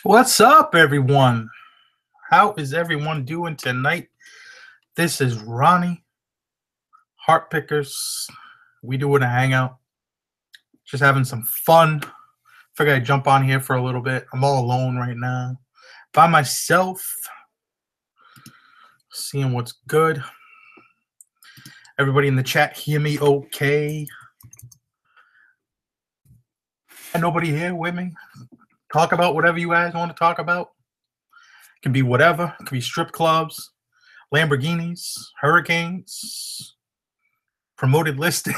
What's up, everyone? How is everyone doing tonight? This is Ronnie, Heart Pickers. We doing a hangout, just having some fun. Figured I'd jump on here for a little bit. I'm all alone right now, by myself, seeing what's good. Everybody in the chat, hear me okay? And nobody here with me? Talk about whatever you guys want to talk about. It can be whatever. It can be strip clubs, Lamborghinis, hurricanes, promoted listings.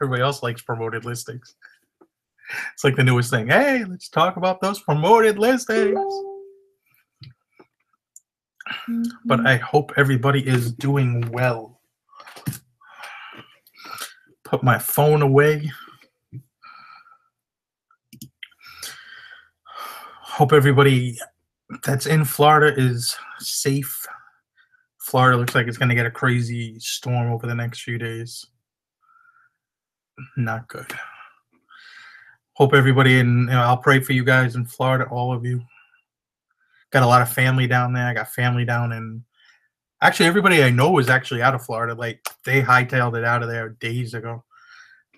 Everybody else likes promoted listings. It's like the newest thing. Hey, let's talk about those promoted listings. But I hope everybody is doing well. Put my phone away. Hope everybody that's in Florida is safe. Florida looks like it's going to get a crazy storm over the next few days. Not good. Hope everybody I'll pray for you guys in Florida, all of you. Got a lot of family down there. I got family down in. Actually, everybody I know is actually out of Florida. Like, they hightailed it out of there days ago.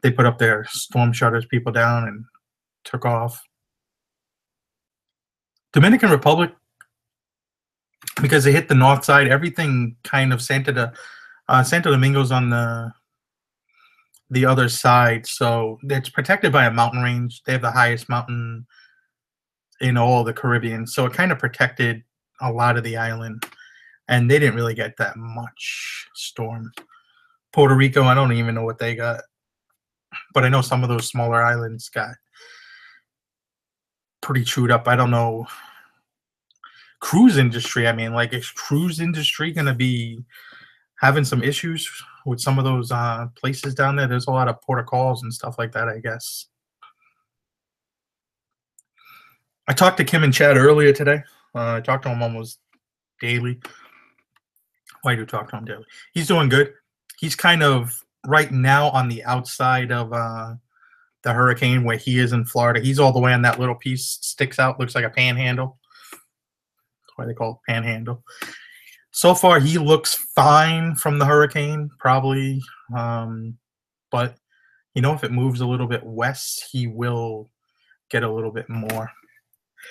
They put up their storm shutters, people down, and took off. Dominican Republic, because they hit the north side, everything kind of Santo Domingo's on the other side, so it's protected by a mountain range. They have the highest mountain in all the Caribbean, so it kind of protected a lot of the island, and they didn't really get that much storm. Puerto Rico, I don't even know what they got, but I know some of those smaller islands got pretty chewed up. I don't know. Cruise industry, I mean, like, is cruise industry going to be having some issues with some of those places down there? There's a lot of port of calls and stuff like that, I guess. I talked to Kim and Chad earlier today. I talk to him almost daily. Well, I do talk to him daily. He's doing good. He's kind of right now on the outside of the hurricane where he is in Florida. He's all the way on that little piece, sticks out, looks like a panhandle. That's why they call it panhandle. So far, he looks fine from the hurricane, probably. But, if it moves a little bit west, he will get a little bit more.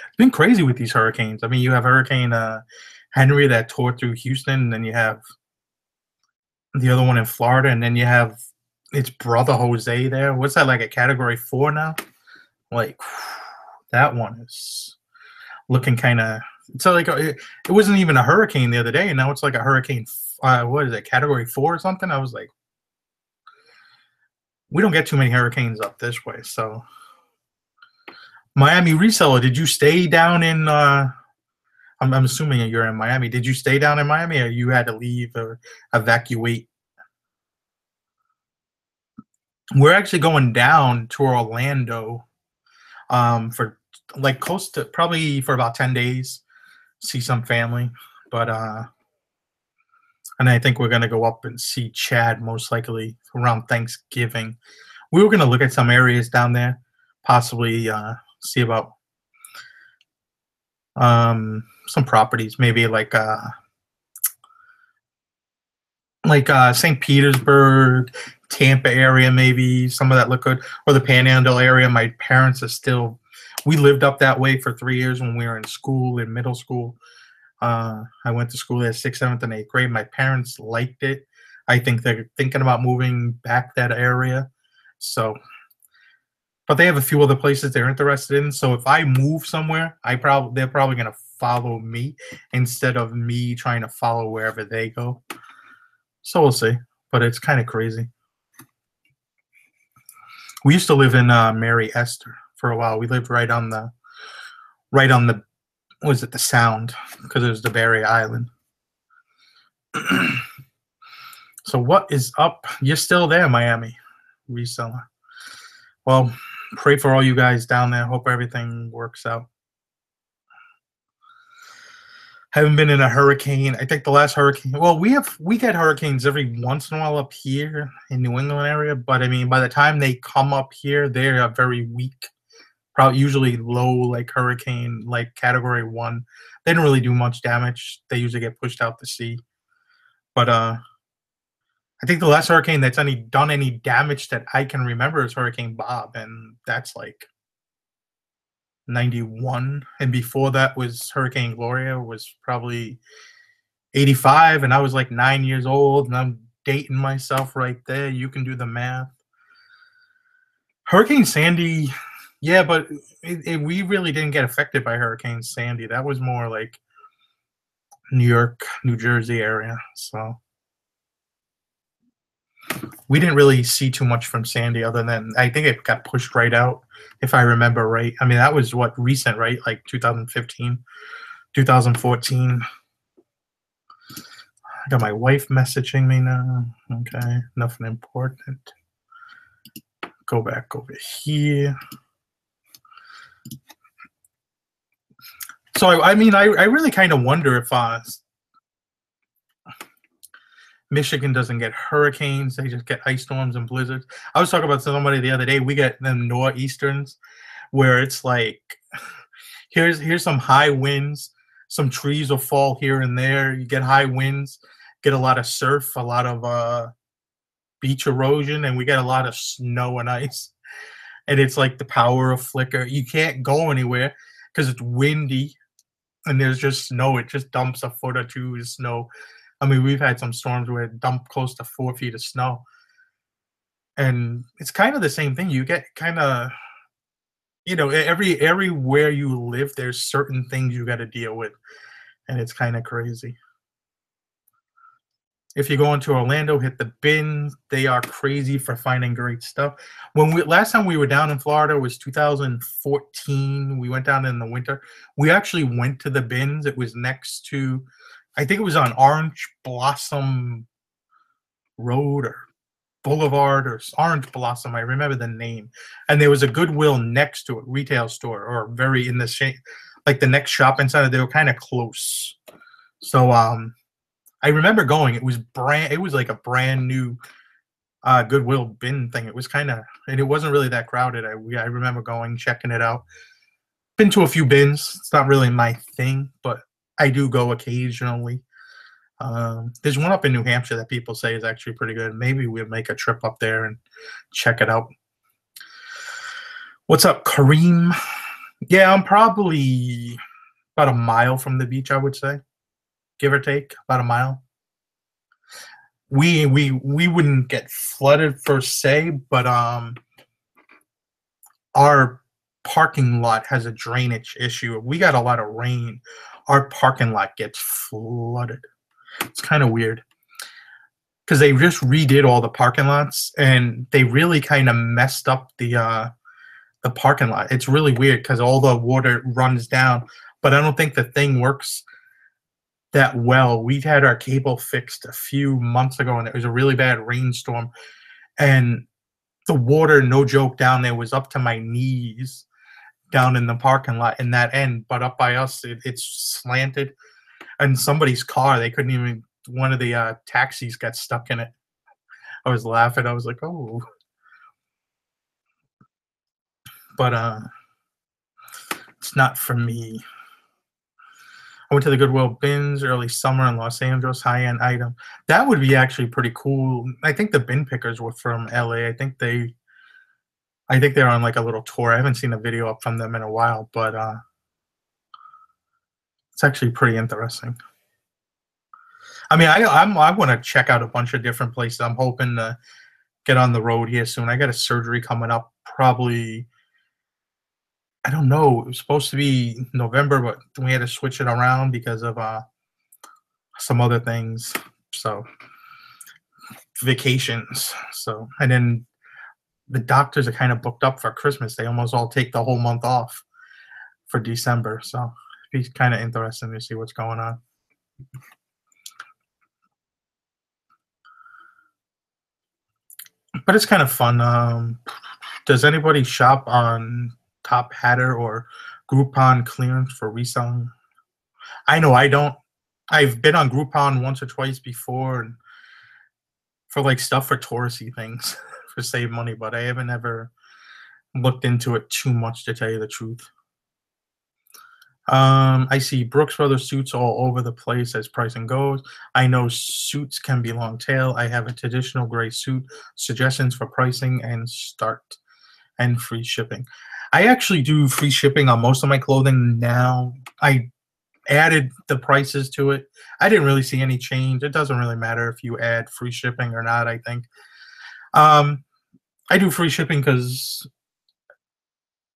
It's been crazy with these hurricanes. I mean, you have Hurricane Henry that tore through Houston, and then you have the other one in Florida, and then you have its brother Jose there. What's that, like a Category 4 now? Like, that one is looking kind of... So, like, it wasn't even a hurricane the other day, and now it's like a hurricane, what is it, Category 4 or something? I was like, we don't get too many hurricanes up this way, so... Miami Reseller, did you stay down in, I'm assuming you're in Miami. Did you stay down in Miami, or you had to leave or evacuate? We're actually going down to Orlando for, like, close to, probably for about 10 days. See some family, but and I think we're gonna go up and see Chad most likely around Thanksgiving. We were gonna look at some areas down there, possibly see about some properties, maybe like St. Petersburg, Tampa area, maybe some of that look good, or the Panhandle area. My parents are still. We lived up that way for 3 years when we were in school, in middle school. I went to school there 6th, 7th, and 8th grade. My parents liked it. I think they're thinking about moving back that area. So, but they have a few other places they're interested in. So if I move somewhere, they're probably going to follow me instead of me trying to follow wherever they go. So we'll see. But it's kind of crazy. We used to live in Mary Esther for a while. We lived right on the was it the Sound, because it was the Barrier Island. So what is up? You're still there, Miami Reseller. Well, pray for all you guys down there. Hope everything works out. Haven't been in a hurricane. I think the last hurricane. Well, we get hurricanes every once in a while up here in New England area, but I mean, by the time they come up here, they are very weak. Probably usually low, like hurricane, like category 1. They don't really do much damage. They usually get pushed out to sea. But I think the last hurricane that's done any damage that I can remember is Hurricane Bob, and that's like 91. And before that was Hurricane Gloria, was probably 85, and I was like 9 years old, and I'm dating myself right there. You can do the math. Hurricane Sandy, yeah, but we really didn't get affected by Hurricane Sandy. That was more like New York, New Jersey area. So we didn't really see too much from Sandy other than I think it got pushed right out, if I remember right. I mean, that was what recent, right? Like 2015, 2014. I got my wife messaging me now. Okay, nothing important. Go back over here. So, I mean, I really kind of wonder if Michigan doesn't get hurricanes. They just get ice storms and blizzards. I was talking about somebody the other day. We get them nor'easterns where it's like, here's some high winds. Some trees will fall here and there. You get high winds, get a lot of surf, a lot of beach erosion, and we get a lot of snow and ice. And it's like the power of flicker. You can't go anywhere because it's windy and there's just snow. It just dumps a foot or two of snow. I mean, we've had some storms where it dumped close to 4 feet of snow. And it's kind of the same thing. You get kind of, everywhere you live, there's certain things you got to deal with. And it's kind of crazy. If you go into Orlando, hit the bins. They are crazy for finding great stuff. Last time we were down in Florida was 2014. We went down in the winter. We actually went to the bins. It was next to, I think it was on Orange Blossom Road or Boulevard or Orange Blossom. I remember the name. And there was a Goodwill next to it, retail store, or very in the shape, like the next shopping center. They were kind of close. So I remember going. It was like a brand new Goodwill bin thing. It was and it wasn't really that crowded. I remember going, checking it out. Been to a few bins. It's not really my thing, but I do go occasionally. There's one up in New Hampshire that people say is actually pretty good. Maybe we'll make a trip up there and check it out. What's up, Kareem? Yeah, I'm probably about a mile from the beach, I would say. Give or take, about a mile. We wouldn't get flooded per se, but our parking lot has a drainage issue. If we got a lot of rain, our parking lot gets flooded. It's kind of weird because they just redid all the parking lots and they really kind of messed up the parking lot. It's really weird because all the water runs down, but I don't think the thing works that well. We've had our cable fixed a few months ago and it was a really bad rainstorm and the water, no joke, down there was up to my knees down in the parking lot in that end, but up by us it's slanted. And somebody's car, they couldn't even, one of the taxis got stuck in it. I was laughing. I was like, oh. But it's not for me. I went to the Goodwill bins early summer in Los Angeles, high-end item. That would be actually pretty cool. I think the bin pickers were from LA. I think they're on like a little tour. I haven't seen a video up from them in a while, but it's actually pretty interesting. I mean, I want to check out a bunch of different places. I'm hoping to get on the road here soon. I got a surgery coming up probably, I don't know. It was supposed to be November, but we had to switch it around because of some other things. So vacations. So, and then the doctors are kind of booked up for Christmas. They almost all take the whole month off for December. So it's kind of interesting to see what's going on. But it's kind of fun. Does anybody shop on Top Hatter or Groupon clearance for reselling? I know I don't. I've been on Groupon once or twice before and for like stuff for touristy things for save money, but I haven't ever looked into it too much to tell you the truth. I see Brooks Brothers suits all over the place as pricing goes. I know suits can be long tail. I have a traditional gray suit. Suggestions for pricing and start and free shipping. I actually do free shipping on most of my clothing now. I added the prices to it. I didn't really see any change. It doesn't really matter if you add free shipping or not, I think. Um, I do free shipping because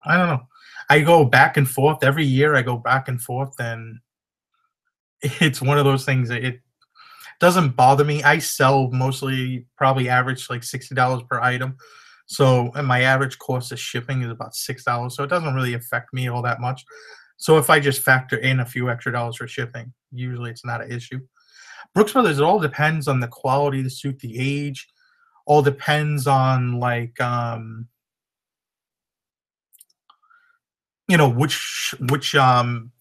I don't know. I go back and forth every year. I go back and forth, and it's one of those things that it doesn't bother me. I sell mostly probably average like $60 per item. So, and my average cost of shipping is about $6. So it doesn't really affect me all that much. So if I just factor in a few extra dollars for shipping, usually it's not an issue. Brooks Brothers, it all depends on the quality of the suit, the age, all depends on like which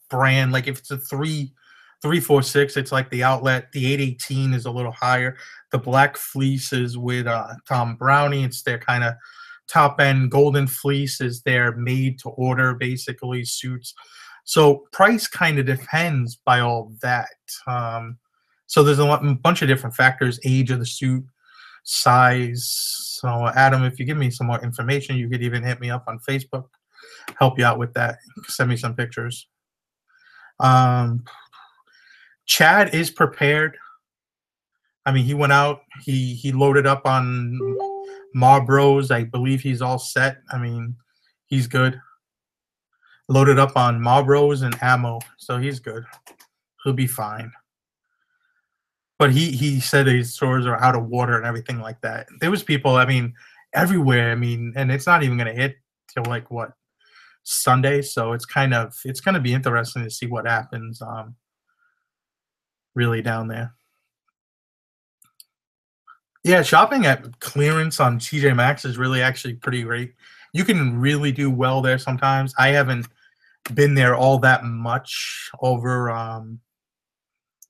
brand. Like if it's a 346, it's like the outlet. The 818 is a little higher. The black fleece is with Tom Brownie. It's their kind of top end. Golden fleece is their made to order basically suits. So price kind of depends by all that. So there's a bunch of different factors: age of the suit, size. So Adam, if you give me some more information, you could even hit me up on Facebook, help you out with that. Send me some pictures. Chad is prepared. I mean, he went out. He loaded up on Marlboros. I believe he's all set. I mean, he's good. Loaded up on Marlboros and ammo, so he's good. He'll be fine. But he said his stores are out of water and everything like that. There was people, I mean, everywhere. I mean, and it's not even going to hit till like what, Sunday. So it's going to be interesting to see what happens really down there. Yeah, shopping at clearance on TJ Maxx is really actually pretty great. You can really do well there sometimes. I haven't been there all that much over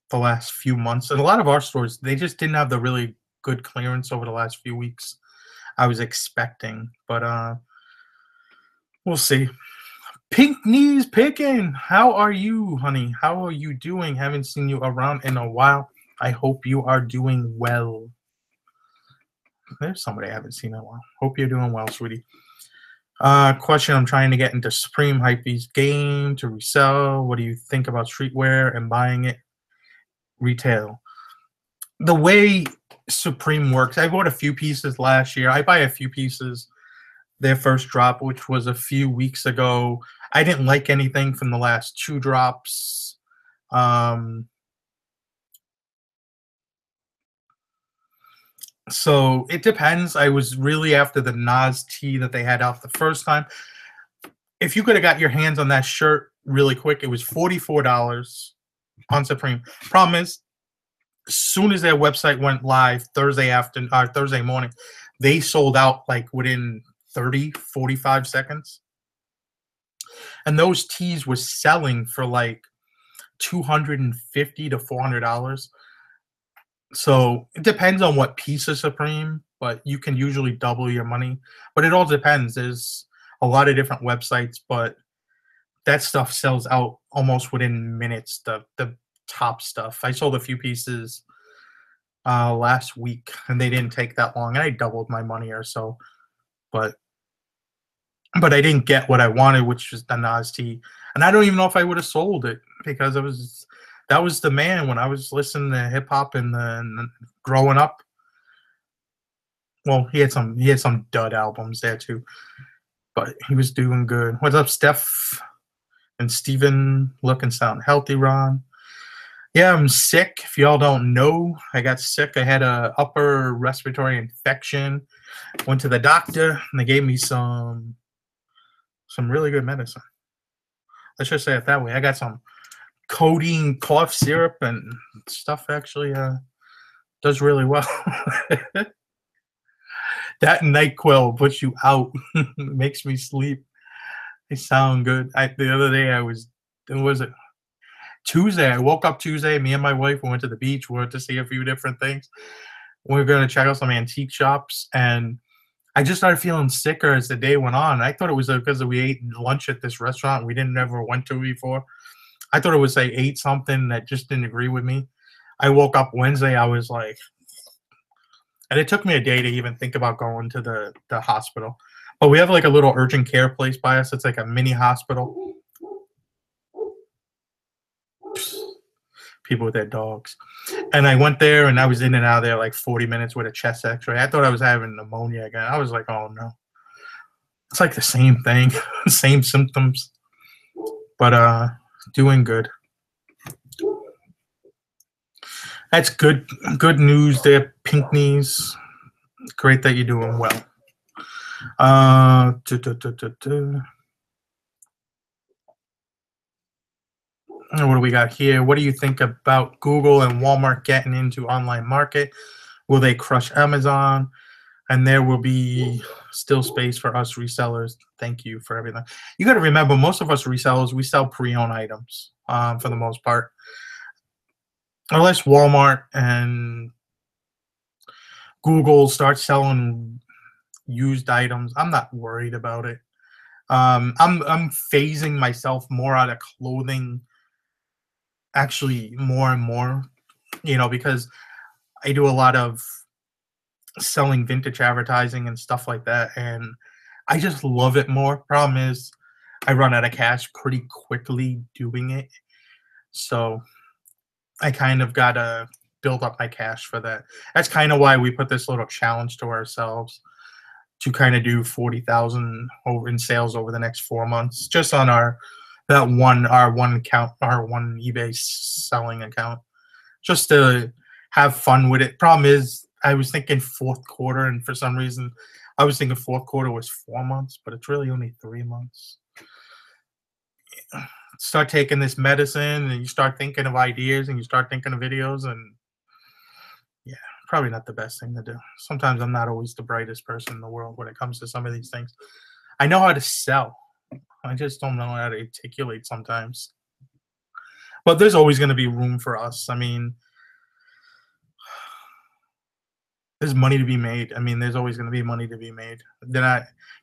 the last few months. And a lot of our stores, they just didn't have the really good clearance over the last few weeks I was expecting. But we'll see. Pink Knees Picking, how are you, honey? How are you doing? Haven't seen you around in a while. I hope you are doing well. There's somebody I haven't seen in a while. Hope you're doing well, sweetie. Question: I'm trying to get into Supreme Hypebeast game to resell. What do you think about streetwear and buying it retail? The way Supreme works, I bought a few pieces last year. I buy a few pieces. Their first drop, which was a few weeks ago, I didn't like anything from the last two drops. So it depends. I was really after the Nas tee that they had out the first time. If you could have got your hands on that shirt really quick, it was $44 on Supreme. Problem is, as soon as their website went live Thursday morning, they sold out like within 30-45 seconds. And those tees were selling for like $250 to $400. So it depends on what piece of Supreme, but you can usually double your money. But it all depends. There's a lot of different websites, but that stuff sells out almost within minutes, the top stuff. I sold a few pieces last week, and they didn't take that long, and I doubled my money or so. But I didn't get what I wanted, which was the Nas tee. And I don't even know if I would have sold it because that was the man when I was listening to hip hop and growing up. Well, he had some dud albums there too, but he was doing good. What's up, Steph and Steven? Look and sound healthy, Ron. Yeah, I'm sick. If y'all don't know, I got sick. I had a upper respiratory infection. Went to the doctor and they gave me some really good medicine. Let's just say it that way. I got some codeine cough syrup and stuff actually does really well. That NyQuil puts you out. Makes me sleep. They sound good. The other day was it Tuesday? I woke up Tuesday. Me and my wife went to the beach. We went to see a few different things. We were going to check out some antique shops, and I just started feeling sicker as the day went on. I thought it was because we ate lunch at this restaurant we didn't never went to before. I thought it was I ate something that just didn't agree with me. I woke up Wednesday, I was like, and it took me a day to even think about going to the hospital. But we have like a little urgent care place by us. It's like a mini hospital. People with their dogs. And I went there and I was in and out of there like 40 minutes with a chest x-ray. I thought I was having pneumonia again. I was like, oh no. It's like the same thing, same symptoms. But doing good. That's good news there, Pinkneys. Great that you're doing well. What do we got here? What do you think about Google and Walmart getting into online market? Will they crush Amazon? And there will be still space for us resellers. Thank you for everything. You got to remember, most of us resellers, we sell pre-owned items for the most part. Unless Walmart and Google start selling used items, I'm not worried about it. I'm phasing myself more out of clothing, actually more and more, because I do a lot of selling vintage advertising and stuff like that, and I just love it more. Problem is, I run out of cash pretty quickly doing it, so I kind of gotta build up my cash for that. That's kind of why we put this little challenge to ourselves to kind of do 40,000 over in sales over the next 4 months, just on our one account, our one eBay selling account, just to have fun with it. Problem is, I was thinking fourth quarter, and for some reason, I was thinking fourth quarter was 4 months, but it's really only 3 months. Start taking this medicine, and you start thinking of ideas, and you start thinking of videos, and yeah, probably not the best thing to do. Sometimes I'm not always the brightest person in the world when it comes to some of these things. I know how to sell. I just don't know how to articulate sometimes. But there's always going to be room for us. I mean, there's money to be made. I mean, there's always going to be money to be made.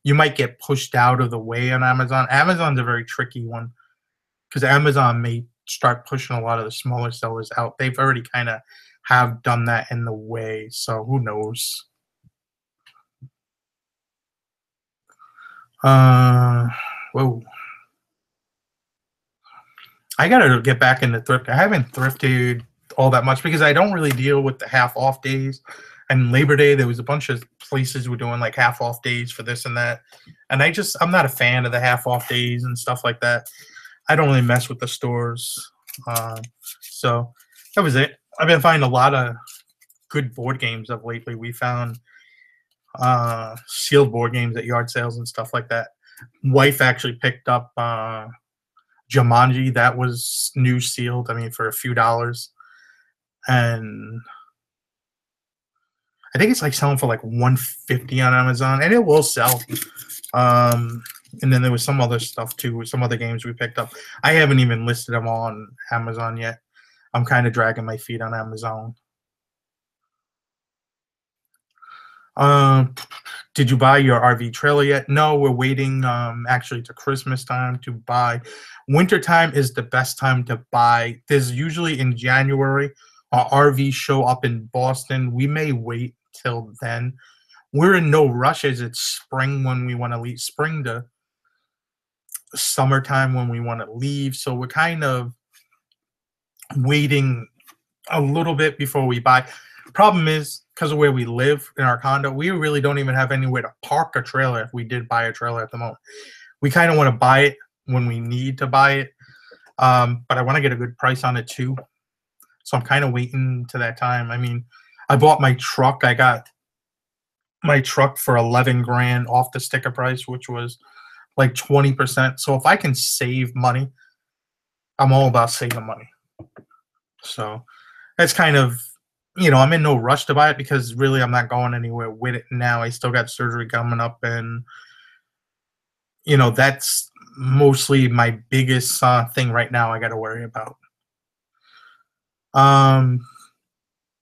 You might get pushed out of the way on Amazon. Amazon's a very tricky one because Amazon may start pushing a lot of the smaller sellers out. They've already kind of have done that in the way, so who knows? Whoa. I gotta get back into thrift. I haven't thrifted all that much because I don't really deal with the half off days. And Labor Day, there was a bunch of places were doing like half off days for this and that. And I'm not a fan of the half off days and stuff like that. I don't really mess with the stores. So that was it. I've been finding a lot of good board games of lately. We found sealed board games at yard sales and stuff like that. Wife actually picked up Jumanji. That was new sealed. I mean, for a few dollars. And I think it's like selling for like $150 on Amazon, and it will sell. And then there was some other stuff too, some other games we picked up. I haven't even listed them all on Amazon yet. I'm kind of dragging my feet on Amazon. Did you buy your RV trailer yet? No, we're waiting actually to Christmas time to buy. Wintertime is the best time to buy. There's usually in January our RV show up in Boston. We may wait till then. We're in no rush as it's spring when we want to leave, spring to summertime when we want to leave. So we're kind of waiting a little bit before we buy. Problem is, because of where we live in our condo, we really don't even have anywhere to park a trailer if we did buy a trailer at the moment. We kind of want to buy it when we need to buy it, but I want to get a good price on it too. So I'm kind of waiting to that time. I mean, I bought my truck. I got my truck for 11 grand off the sticker price, which was like 20%. So if I can save money, I'm all about saving money. So that's kind of, I'm in no rush to buy it because really I'm not going anywhere with it now. I still got surgery coming up, and that's mostly my biggest thing right now I got to worry about.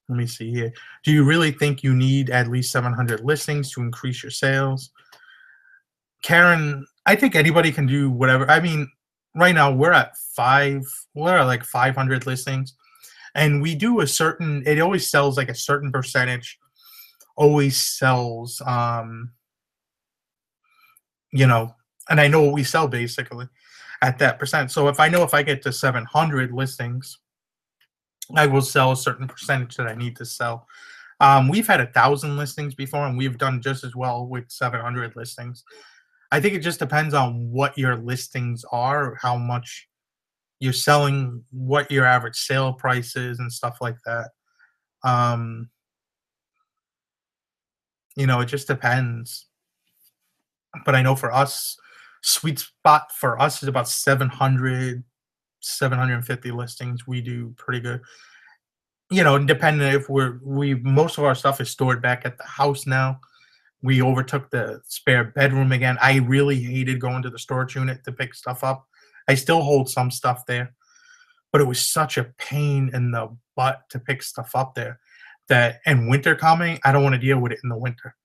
Let me see here. Do you really think you need at least 700 listings to increase your sales? Karen, I think anybody can do whatever. I mean, right now we're at like 500 listings, and we do a certain, it always sells like a certain percentage, always sells, you know, and I know what we sell basically at that percent. So if I know if I get to 700 listings, I will sell a certain percentage that I need to sell. We've had 1,000 listings before, and we've done just as well with 700 listings. I think it just depends on what your listings are, how much you're selling, what your average sale price is, and stuff like that. Um, it just depends. But I know for us, sweet spot for us is about 700, 750 listings. We do pretty good. Depending if we most of our stuff is stored back at the house now. We overtook the spare bedroom again. I really hated going to the storage unit to pick stuff up. I still hold some stuff there, but it was such a pain in the butt to pick stuff up there that, and winter coming, I don't want to deal with it in the winter.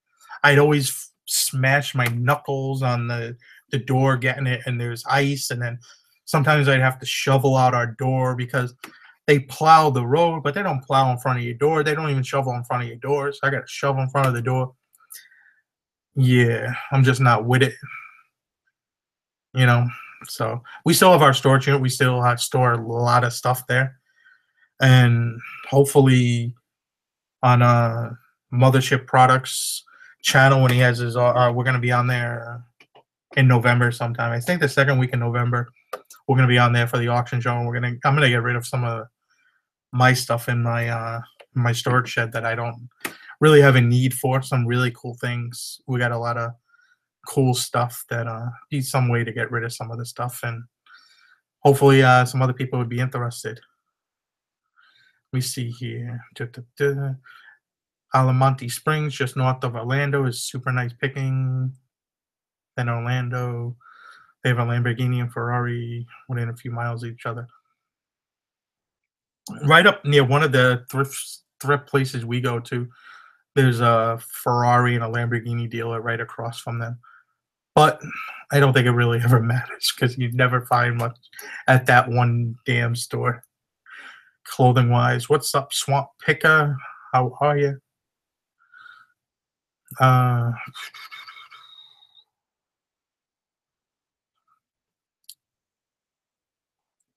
I'd always smash my knuckles on the door getting it, and there's ice, and then sometimes I'd have to shovel out our door because they plow the road, but they don't plow in front of your door. They don't even shovel in front of your door, so I got to shovel in front of the door. Yeah, I'm just not with it, you know. So we still have our storage unit. We still have store a lot of stuff there, and hopefully on Mothership Products channel when he has his, we're gonna be on there in November sometime. I think the second week in November, we're gonna be on there for the auction show. And I'm gonna get rid of some of my stuff in my storage shed that I don't really have a need for. Some really cool things. We got a lot of cool stuff that needs some way to get rid of some of the stuff, and hopefully some other people would be interested. We see here. Alamonte Springs, just north of Orlando, is super nice picking. Then Orlando, they have a Lamborghini and Ferrari within a few miles of each other. Right up near one of the thrift places we go to, there's a Ferrari and a Lamborghini dealer right across from them. But I don't think it really ever matters because you never find much at that one damn store. Clothing wise, what's up, Swamp Picker? How are you?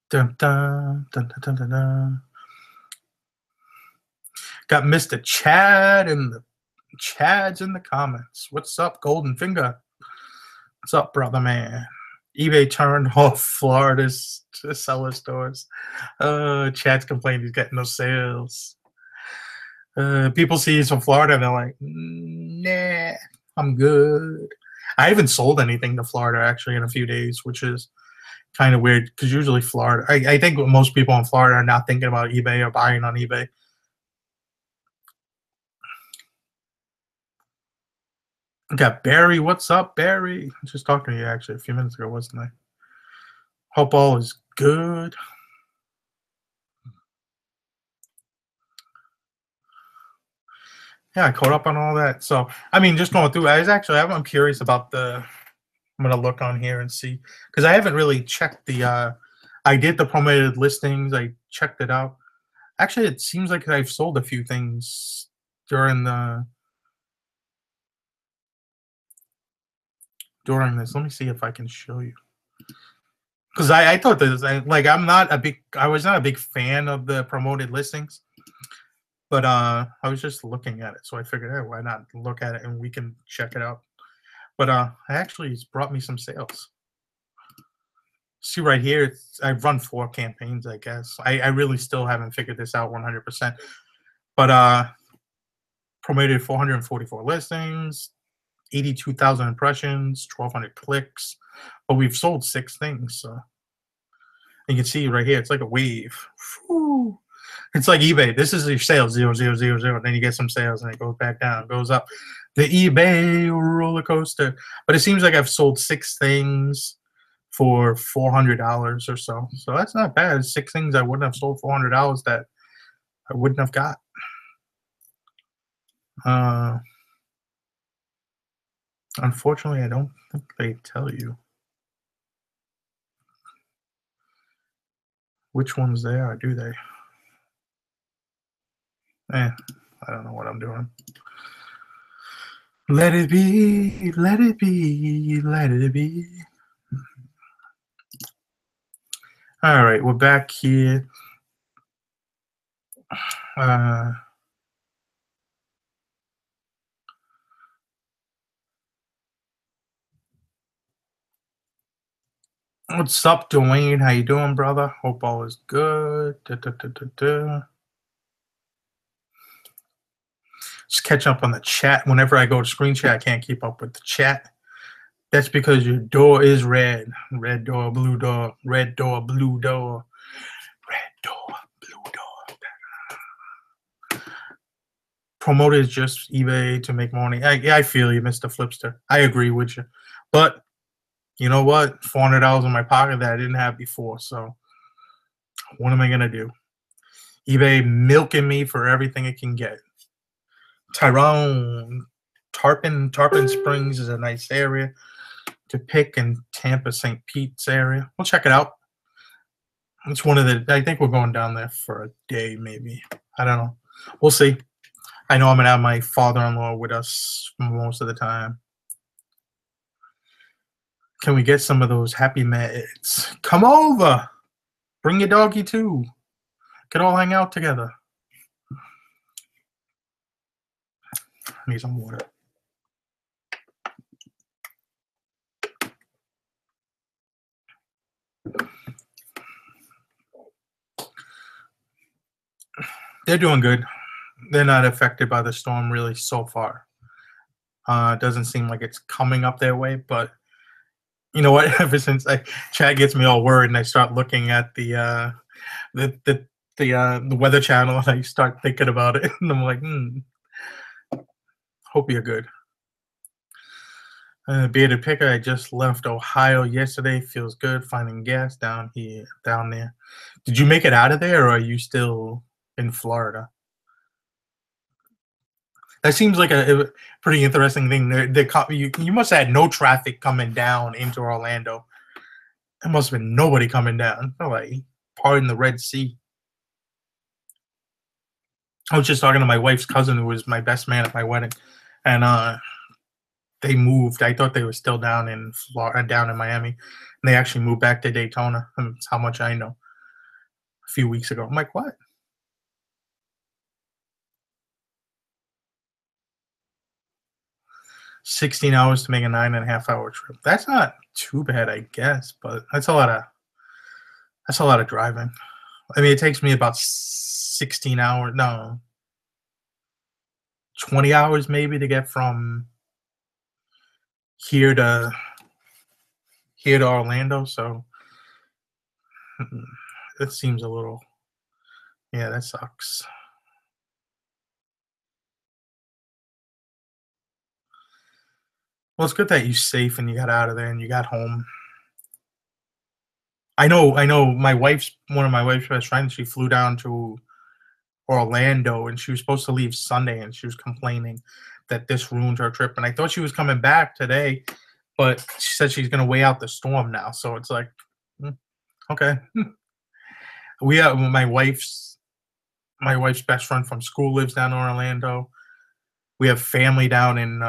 Dun, dun, dun, dun, dun, dun, dun. Got Mr. Chad and the Chad's in the comments. What's up, Golden Finger? What's up, brother man? eBay turned off Florida's seller stores. Chad's complaining he's getting no sales. People see he's from Florida and they're like, nah, I'm good. I haven't sold anything to Florida actually in a few days, which is kind of weird because usually Florida, I think most people in Florida are not thinking about eBay or buying on eBay. Got Barry. What's up, Barry? I was just talking to you actually a few minutes ago, wasn't I? Hope all is good. Yeah, I caught up on all that. So, I mean, just going through, I'm curious about I'm going to look on here and see, because I haven't really checked I did the promoted listings. I checked it out. Actually, it seems like I've sold a few things during this. Let me see if I can show you. Because I thought this, I was not a big fan of the promoted listings. But I was just looking at it, so I figured, hey, why not look at it and we can check it out. But actually, it's brought me some sales. See right here, I've run 4 campaigns, I guess. I really still haven't figured this out 100%. But promoted 444 listings, 82,000 impressions, 1,200 clicks. But we've sold 6 things. So you can see right here, it's like a wave. Whew. It's like eBay. This is your sales, 0, 0, 0, 0. Then you get some sales, and it goes back down, goes up. The eBay roller coaster. But it seems like I've sold 6 things for $400 or so. So that's not bad. 6 things I wouldn't have sold $400 that I wouldn't have got. Uh, Unfortunately, I don't think they tell you which ones they are, do they? Eh, I don't know what I'm doing. Let it be, let it be, let it be. All right, we're back here. Uh, what's up, Dwayne? How you doing, brother? Hope all is good. Da, da, da, da, da. Just catch up on the chat. Whenever I go to screen share, I can't keep up with the chat. That's because your door is red. Red door, blue door, red door, blue door, red door, blue door. Promote is just eBay to make money. I feel you, Mr. Flipster. I agree with you. But you know what? $400 in my pocket that I didn't have before. So what am I going to do? eBay milking me for everything it can get. Tyrone, Tarpon Springs is a nice area to pick in Tampa, St. Pete's area. We'll check it out. It's one of the, I think we're going down there for a day, maybe. I don't know. We'll see. I know I'm going to have my father-in-law with us most of the time. Can we get some of those happy meds? Come over. Bring your doggy too. Could all hang out together. Need some water. They're doing good. They're not affected by the storm really so far. It doesn't seem like it's coming up their way, but you know what? Ever since Chad gets me all worried, and I start looking at the Weather Channel, and I start thinking about it, and I'm like, hope you're good. Bearded Picker, I just left Ohio yesterday. Feels good finding gas down there. Did you make it out of there, or are you still in Florida? That seems like a pretty interesting thing. You must have had no traffic coming down into Orlando. There must have been nobody coming down. Like, pardon the Red Sea. I was just talking to my wife's cousin, who was my best man at my wedding, and they moved. I thought they were still down in Florida, down in Miami, and they actually moved back to Daytona. And that's how much I know. A few weeks ago, I'm like, what? 16 hours to make a 9.5 hour trip. That's not too bad, I guess, but that's a lot of driving. I mean, it takes me about 16 hours, no, 20 hours maybe to get from here to Orlando. So it seems a little, yeah, that sucks. Well, it's good that you're safe and you got out of there and you got home. I know. One of my wife's best friends. She flew down to Orlando and she was supposed to leave Sunday, and she was complaining that this ruined her trip. And I thought she was coming back today, but she said she's going to wait out the storm now. So it's like, okay. We have my wife's best friend from school lives down in Orlando. We have family down in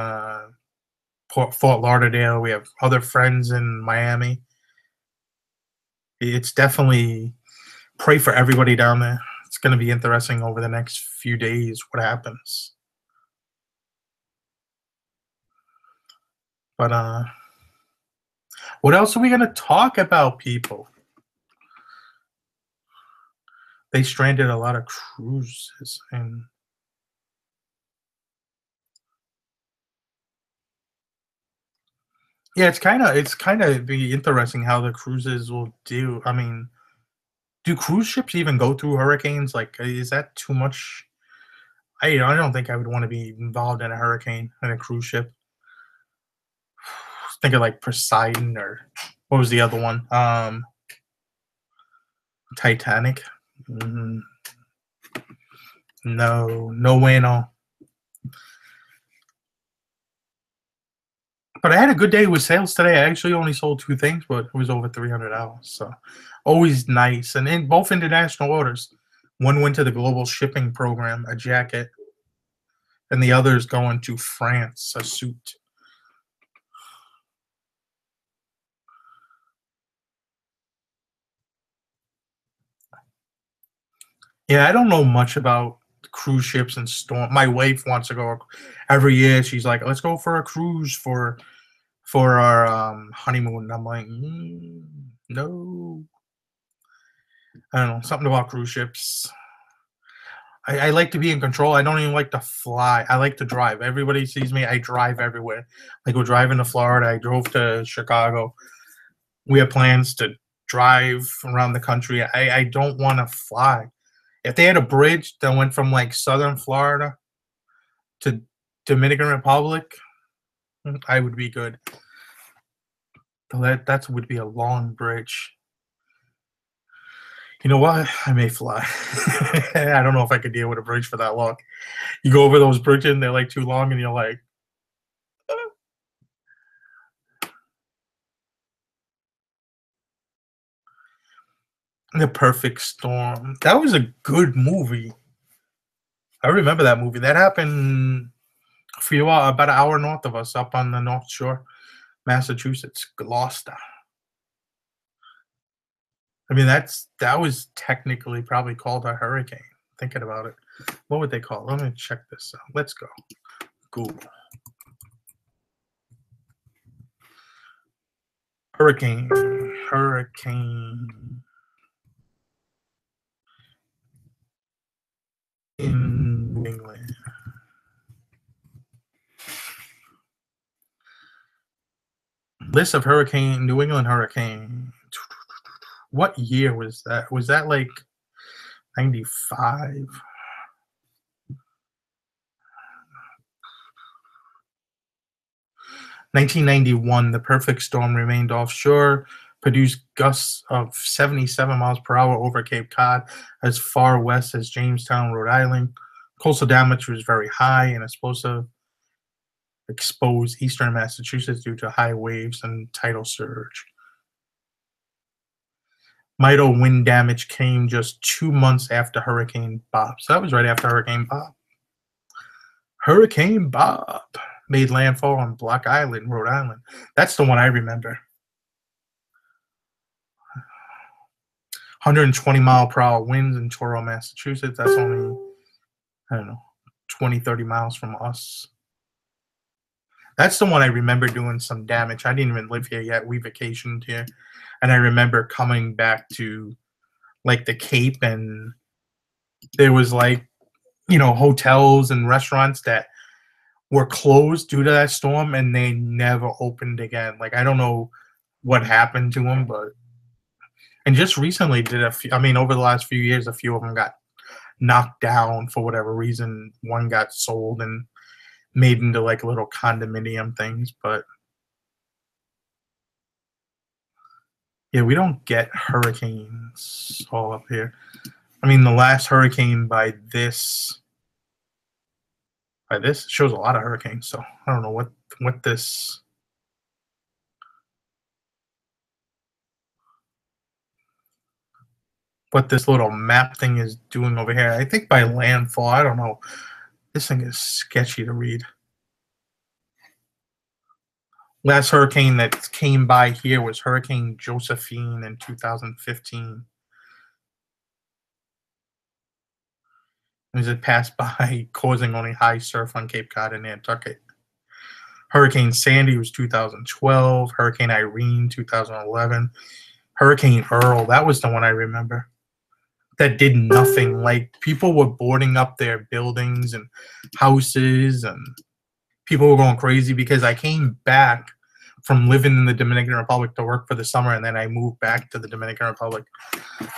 Fort Lauderdale. We have other friends in Miami. It's definitely, pray for everybody down there. It's going to be interesting over the next few days what happens. But what else are we going to talk about, people? They stranded a lot of cruises, and yeah, it's kind of be interesting how the cruises will do. I mean, do cruise ships even go through hurricanes? Like, is that too much? I don't think I would want to be involved in a hurricane in a cruise ship. Think of like Poseidon, or what was the other one? Titanic. No, no bueno. But I had a good day with sales today. I actually only sold 2 things, but it was over $300, so always nice, and in both international orders. One went to the global shipping program, a jacket, and the other is going to France, a suit. Yeah, I don't know much about cruise ships and storm. My wife wants to go every year. She's like, "Let's go for a cruise for our honeymoon." And I'm like, no, I don't know, something about cruise ships. I like to be in control. I don't even like to fly. I like to drive. Everybody sees me. I drive everywhere. Like we're driving to Florida. I drove to Chicago. We have plans to drive around the country. I don't want to fly. If they had a bridge that went from like southern Florida to Dominican Republic, I would be good. So that would be a long bridge. You know what? I may fly. I don't know if I could deal with a bridge for that long. You go over those bridges and they're like too long, and you're like, The Perfect Storm. That was a good movie. I remember that movie. That happened a few about an hour north of us, up on the North Shore, Massachusetts, Gloucester. I mean, that was technically probably called a hurricane. Thinking about it, what would they call it? Let me check this out. Let's go. Google hurricane. Hurricane in New England. List of New England hurricane. What year was that? Was that like 95? 1991, the perfect storm remained offshore, produced gusts of 77 miles per hour over Cape Cod, as far west as Jamestown, Rhode Island. Coastal damage was very high and explosive, exposed eastern Massachusetts due to high waves and tidal surge. Midal wind damage came just 2 months after Hurricane Bob. So that was right after Hurricane Bob. Hurricane Bob made landfall on Block Island, Rhode Island. That's the one I remember. 120-mile-per-hour winds in Truro, Massachusetts. That's only, I don't know, 20, 30 miles from us. That's the one I remember doing some damage. I didn't even live here yet. We vacationed here. And I remember coming back to like the Cape, and there was like, hotels and restaurants that were closed due to that storm, and they never opened again. Like, I don't know what happened to them, and just recently over the last few years, a few of them got knocked down for whatever reason. One got sold and made into like little condominium things, but yeah, we don't get hurricanes all up here. I mean, the last hurricane by this shows a lot of hurricanes, so I don't know what this little map thing is doing over here. I think by landfall, I don't know. This thing is sketchy to read. Last hurricane that came by here was Hurricane Josephine in 2015. As it passed by, causing only high surf on Cape Cod and Nantucket. Hurricane Sandy was 2012. Hurricane Irene, 2011. Hurricane Earl, that was the one I remember. That did nothing. Like, people were boarding up their buildings and houses, and people were going crazy because I came back from living in the Dominican Republic to work for the summer, and then I moved back to the Dominican Republic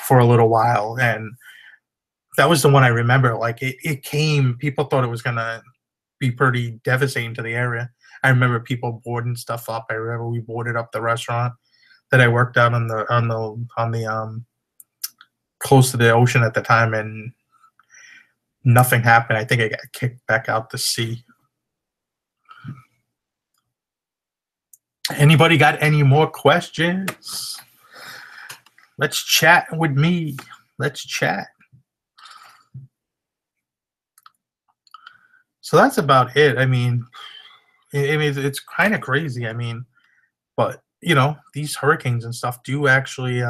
for a little while, and that was the one I remember. Like, it came, people thought it was gonna be pretty devastating to the area. I remember people boarding stuff up. I remember we boarded up the restaurant that I worked out on the close to the ocean at the time, and nothing happened. I think I got kicked back out to sea. Anybody got any more questions? Let's chat with me. Let's chat. So that's about it. I mean, it's kind of crazy. I mean, but you know, these hurricanes and stuff do actually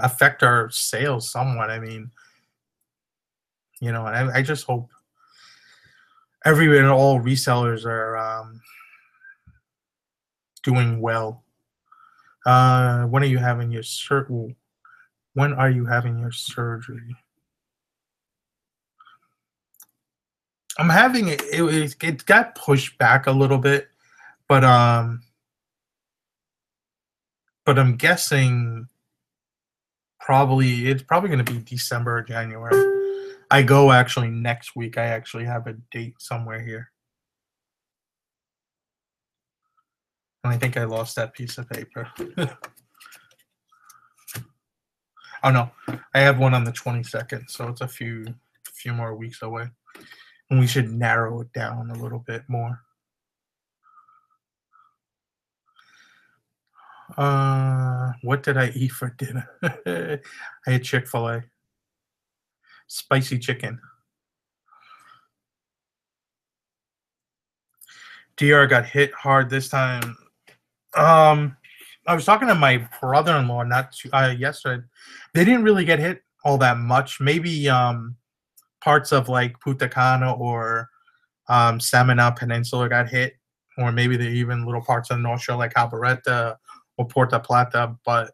affect our sales somewhat. I mean, you know, I just hope every and all resellers are doing well. When are you having your When are you having your surgery? I'm having it. It got pushed back a little bit, but I'm guessing it's probably going to be December or January. I go actually next week. I actually have a date somewhere here, and I think I lost that piece of paper. Oh no, I have one on the 22nd, so it's a few more weeks away, and we should narrow it down a little bit more. What did I eat for dinner? I had Chick-fil-A, spicy chicken. DR got hit hard this time. I was talking to my brother-in-law not yesterday. They didn't really get hit all that much. Maybe parts of like Punta Cana or Samana Peninsula got hit, or maybe even little parts of the North Shore like Alberta or Puerto Plata. But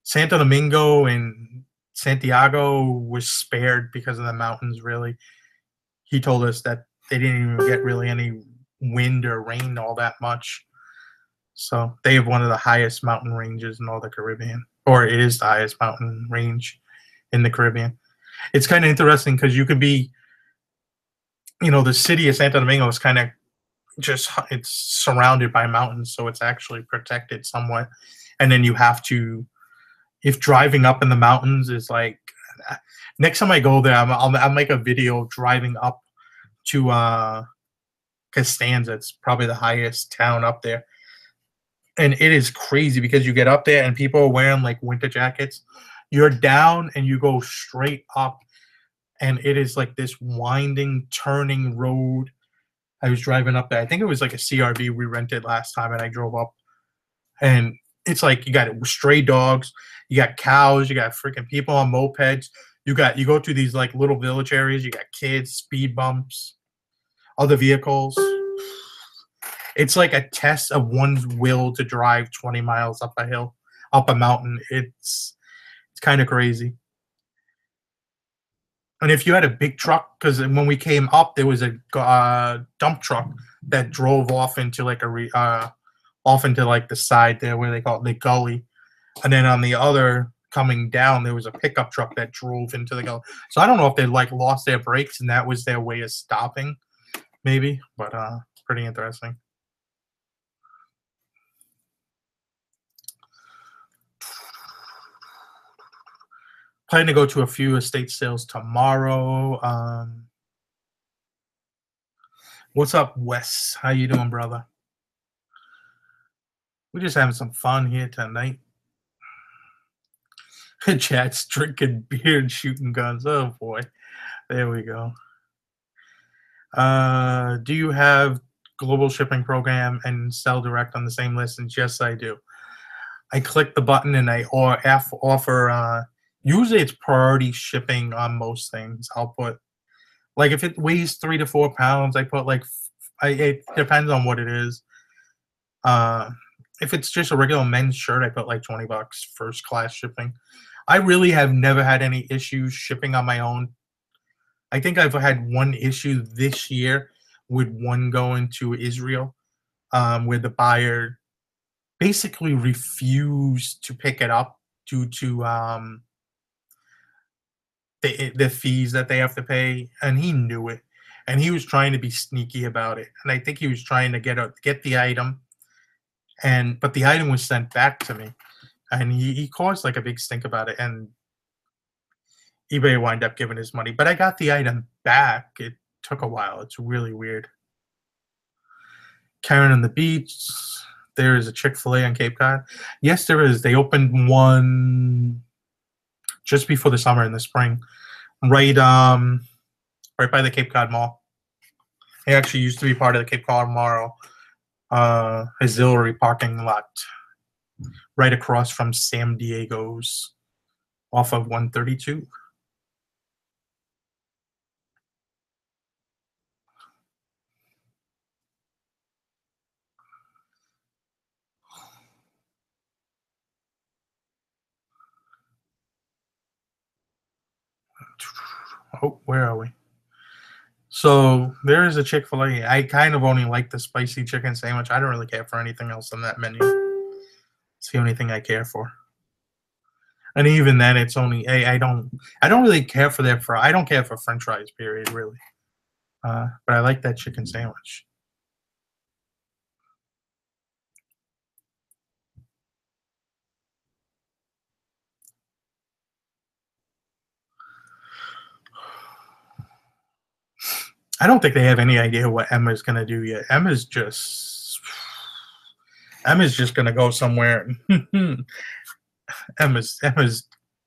Santo Domingo and Santiago was spared because of the mountains. Really, he told us that they didn't even get really any wind or rain all that much. So they have one of the highest mountain ranges in all the Caribbean, or it is the highest mountain range in the Caribbean. It's kind of interesting because you could be, you know, the city of Santo Domingo is kind of it's surrounded by mountains, so it's actually protected somewhat. And then you have to, if driving up in the mountains is like, next time I go there, I'll make a video driving up to Costanza. It's probably the highest town up there. And it is crazy because you get up there and people are wearing like winter jackets. You're down and you go straight up, and it is like this winding, turning road. I was driving up there. I think it was like a CRV we rented last time, and I drove up. And it's like you got stray dogs, you got cows, you got freaking people on mopeds. You go through these like little village areas. You got kids, speed bumps, other vehicles. It's like a test of one's will to drive 20 miles up a hill, up a mountain. It's kind of crazy. And if you had a big truck, because when we came up, there was a dump truck that drove off into like off into like the side there where they call it the gully, and then on the other coming down, there was a pickup truck that drove into the gully. So I don't know if they like lost their brakes and that was their way of stopping, maybe, but pretty interesting. Plan to go to a few estate sales tomorrow. What's up, Wes? How you doing, brother? We're just having some fun here tonight. Chat's drinking beer and shooting guns. Oh boy, there we go. Do you have global shipping program and sell direct on the same list? And yes, I do. I click the button and I offer. Usually, it's priority shipping on most things. I'll put like if it weighs 3 to 4 pounds, I put like it depends on what it is. If it's just a regular men's shirt, I put like $20 first class shipping. I really have never had any issues shipping on my own. I think I've had one issue this year with one going to Israel, where the buyer basically refused to pick it up due to the fees that they have to pay, and he knew it, and he was trying to be sneaky about it, and I think he was trying to get the item, but the item was sent back to me, and he caused like a big stink about it, and eBay wound up giving his money, but I got the item back. It took a while. It's really weird. Karen and the Beach. There is a Chick-fil-A on Cape Cod. Yes, there is. They opened one just before the summer in the spring, right by the Cape Cod Mall. It actually used to be part of the Cape Cod Mall auxiliary parking lot, right across from San Diego's, off of 132. Oh, where are we? So there is a Chick-fil-A. I kind of only like the spicy chicken sandwich. I don't really care for anything else on that menu. It's the only thing I care for. And even then, it's only I don't really care for I don't care for French fries. Period. Really. But I like that chicken sandwich. I don't think they have any idea what Emma's gonna do yet. Emma's just gonna go somewhere. Emma's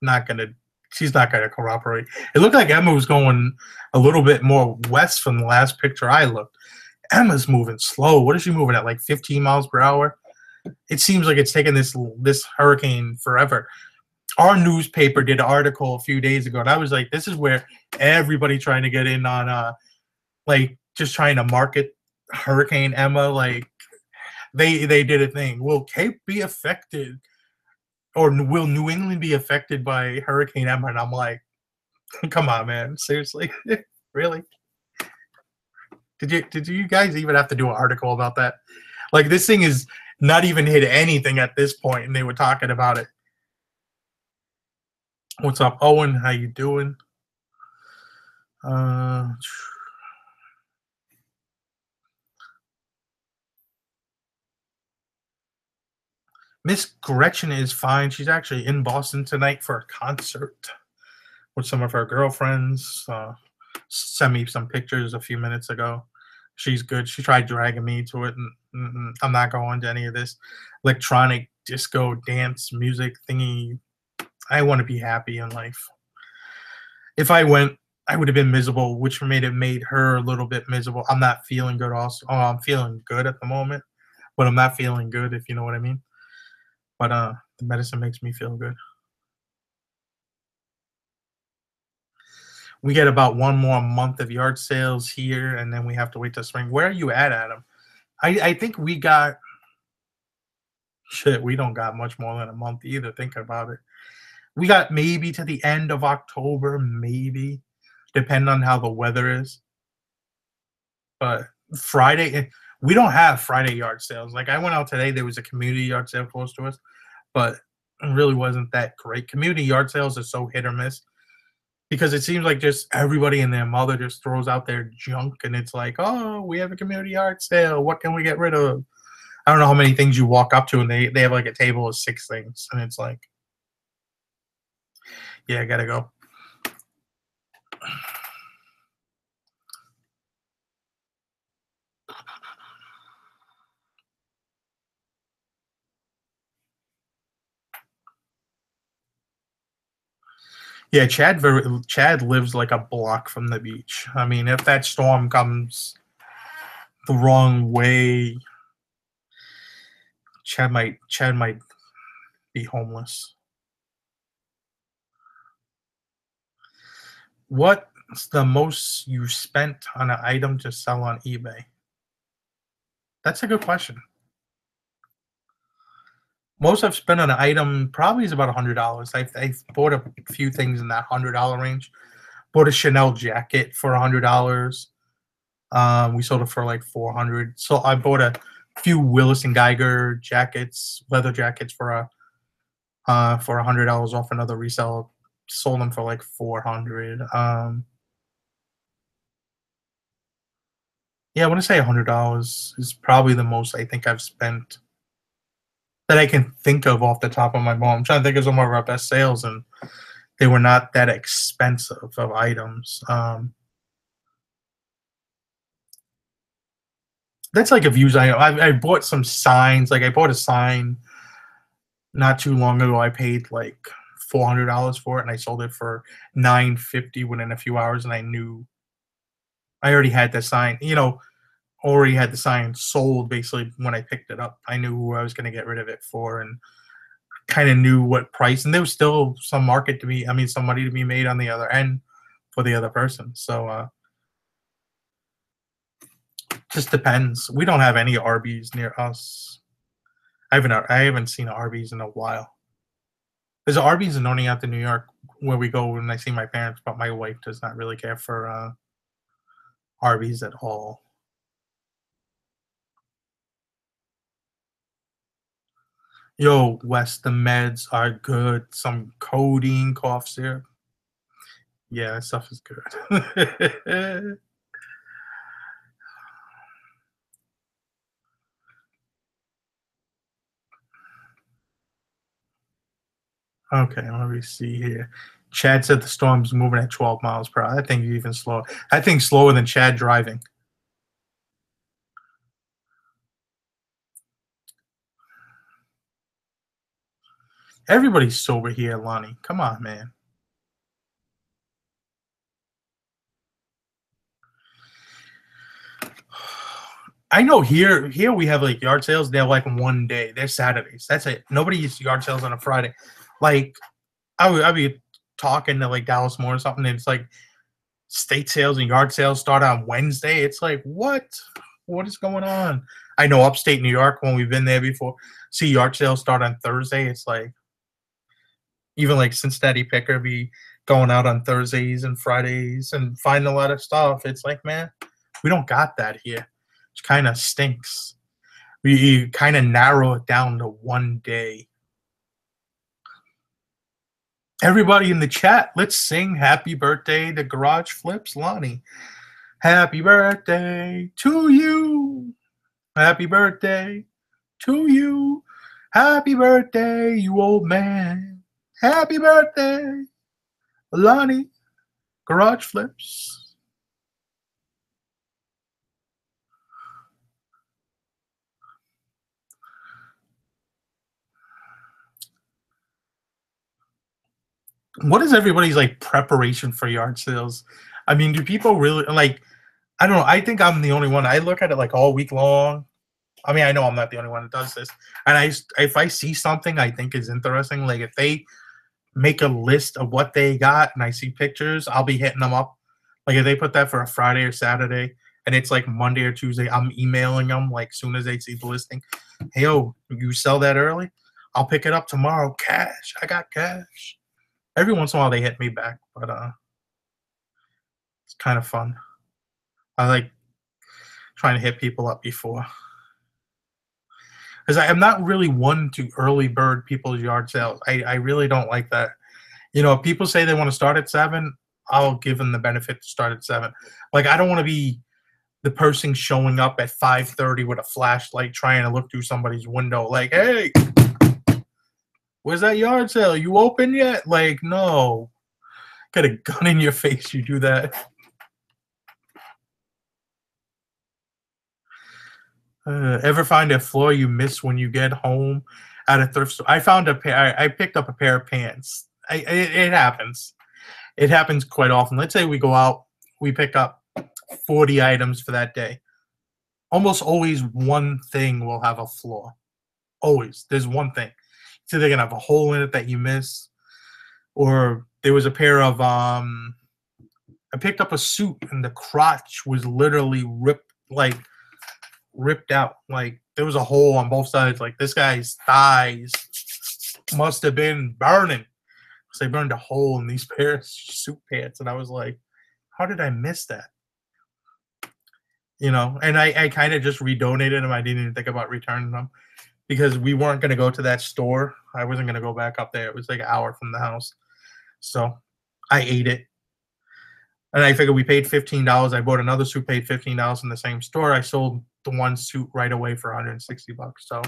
not gonna. She's not gonna cooperate. It looked like Emma was going a little bit more west from the last picture I looked. Emma's moving slow. What is she moving at? Like 15 miles per hour? It seems like it's taken this hurricane forever. Our newspaper did an article a few days ago, and I was like, this is where everybody trying to get in on like just trying to market Hurricane Emma. Like they did a thing. Will Cape be affected, or will New England be affected by Hurricane Emma? And I'm like, come on, man, seriously, really? Did you guys even have to do an article about that? Like this thing is not even hit anything at this point, and they were talking about it. What's up, Owen? How you doing? Miss Gretchen is fine. She's actually in Boston tonight for a concert with some of her girlfriends. Sent me some pictures a few minutes ago. She's good. She tried dragging me to it, and I'm not going to any of this electronic disco dance music thingy. I want to be happy in life. If I went, I would have been miserable, which made her a little bit miserable. I'm not feeling good. Also, I'm feeling good at the moment, but I'm not feeling good, if you know what I mean. But the medicine makes me feel good. We get about one more month of yard sales here, and then we have to wait till spring. Where are you at, Adam? I think we got shit. We don't got much more than a month either. Thinking about it, we got maybe to the end of October, maybe, depending on how the weather is. But Friday, we don't have Friday yard sales. Like I went out today, there was a community yard sale close to us, but it really wasn't that great. Community yard sales are so hit or miss because it seems like just everybody and their mother just throws out their junk, and it's like, oh, we have a community yard sale. What can we get rid of? I don't know how many things you walk up to, and they have like a table of 6 things, and it's like, yeah, I gotta go. Yeah, Chad lives like a block from the beach. I mean, if that storm comes the wrong way, Chad might be homeless. What's the most you spent on an item to sell on eBay? That's a good question. Most I've spent on an item probably is about $100. I've bought a few things in that $100 range. Bought a Chanel jacket for $100. We sold it for like 400. So I bought a few Willis and Geiger jackets, leather jackets for $100 off another reseller. Sold them for like 400. Yeah, I want to say $100 is probably the most I think I've spent that I can think of off the top of my head. I'm trying to think of some of our best sales, and they were not that expensive of items. That's like a views I bought some signs. Like I bought a sign not too long ago. I paid like $400 for it, and I sold it for 950 within a few hours. And I knew I already had the sign. Already had the sign sold basically when I picked it up. I knew who I was going to get rid of it for, and kind of knew what price. And there was still some market to be. I mean, some money to be made on the other end for the other person. So just depends. We don't have any Arby's near us. I haven't seen an Arby's in a while. There's an Arby's in Oneonta, New York, where we go when I see my parents, but my wife does not really care for Arby's at all. Yo, Wes, the meds are good. Some codeine, cough syrup. Yeah, that stuff is good. Okay, let me see here. Chad said the storm's moving at 12 miles per hour. I think even slower. I think slower than Chad driving. Everybody's sober here, Lonnie. Come on, man. I know here we have like yard sales. They're like one day. They're Saturdays. That's it. Nobody uses yard sales on a Friday. Like I'd be talking to like Dallas Moore or something, and it's like state sales and yard sales start on Wednesday. It's like what? What is going on? I know upstate New York, when we've been there before, see yard sales start on Thursday. It's like even like Cincinnati Picker be going out on Thursdays and Fridays and find a lot of stuff. It's like, man, we don't got that here. It kind of stinks. We kind of narrow it down to one day. Everybody in the chat, let's sing happy birthday to Garage Flips Lonnie. Happy birthday to you. Happy birthday to you. Happy birthday, you old man. Happy birthday, Lonnie. Garage Flips. What is everybody's like preparation for yard sales? I mean, do people really like? I don't know. I think I'm the only one. I look at it like all week long. I mean, I know I'm not the only one that does this. And if I see something I think is interesting, like if they make a list of what they got and I see pictures, I'll be hitting them up. Like if they put that for a Friday or Saturday and it's like Monday or Tuesday, I'm emailing them like soon as they see the listing. Hey, yo, you sell that early? I'll pick it up tomorrow. Cash. I got cash. Every once in a while they hit me back, but it's kind of fun. I like trying to hit people up before. Because I'm not really one to early bird people's yard sales. I really don't like that. If people say they want to start at 7, I'll give them the benefit to start at 7. Like I don't want to be the person showing up at 5:30 with a flashlight trying to look through somebody's window. Like, hey, where's that yard sale? You open yet? Like, no. Got a gun in your face. You do that. Ever find a floor you miss when you get home at a thrift store? I found a pair. I picked up a pair of pants. It happens. It happens quite often. Let's say we go out, we pick up 40 items for that day. Almost always one thing will have a flaw. Always. There's one thing. So they're gonna have a hole in it that you miss. Or there was a pair of I picked up a suit and the crotch was literally ripped out. Like there was a hole on both sides. Like this guy's thighs must have been burning. So they burned a hole in these pair of suit pants, and I was like, how did I miss that? And I kind of just redonated them. I didn't even think about returning them because we weren't going to go to that store. I wasn't going to go back up there. It was like an hour from the house. So I ate it. And I figured we paid $15. I bought another suit, paid $15 in the same store. I sold the one suit right away for $160. So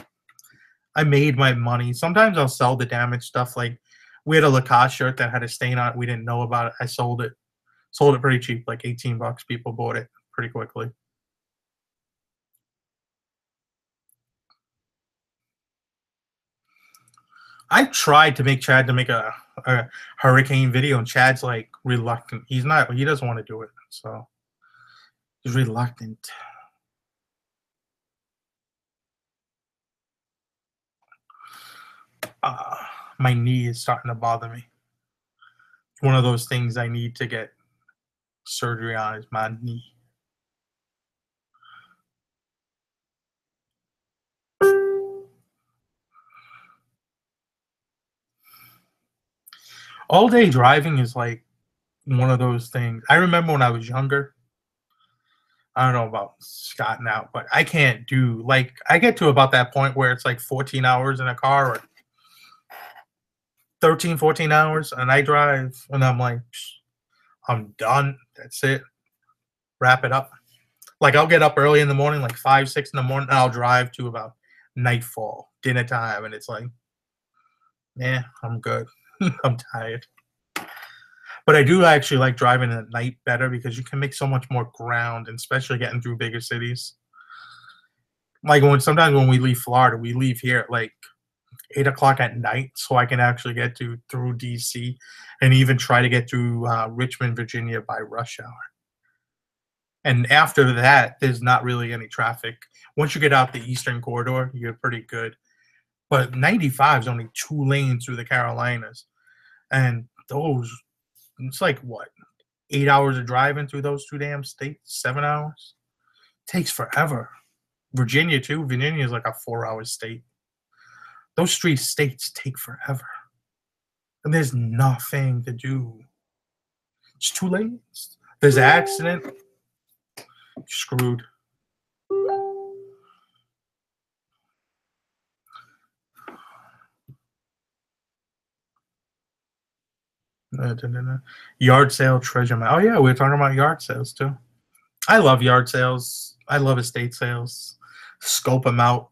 I made my money. Sometimes I'll sell the damaged stuff. Like we had a Lacoste shirt that had a stain on it. We didn't know about it. I sold it. Sold it pretty cheap, like $18. People bought it pretty quickly. I tried to make Chad to make a hurricane video, and Chad's like reluctant. He's not. He doesn't want to do it, so he's reluctant. Uh, my knee is starting to bother me. It's one of those things I need to get surgery on. Is my knee. All day driving is like one of those things. I remember when I was younger. I don't know about Scott now, but I can't do like I get to about that point where it's like 14 hours in a car or 13, 14 hours, and I drive, and I'm like, I'm done. That's it. Wrap it up. Like I'll get up early in the morning, like 5, 6 in the morning, and I'll drive to about nightfall, dinner time, and it's like, yeah, I'm good. I'm tired. But I do actually like driving at night better because you can make so much more ground, and especially getting through bigger cities. Like when sometimes when we leave Florida, we leave here at like 8 o'clock at night, so I can actually get to through DC, and even try to get through Richmond, Virginia by rush hour. And after that, there's not really any traffic. Once you get out the Eastern Corridor, you're pretty good. But 95 is only 2 lanes through the Carolinas, and those it's like what 8 hours of driving through those two damn states, 7 hours. Takes forever. Virginia too. Virginia is like a 4 hour state. Those three states take forever, and there's nothing to do. It's 2 lanes. There's an accident. You're screwed. Yard sale treasure map. Oh yeah, we were talking about yard sales too. I love yard sales. I love estate sales. Scope them out.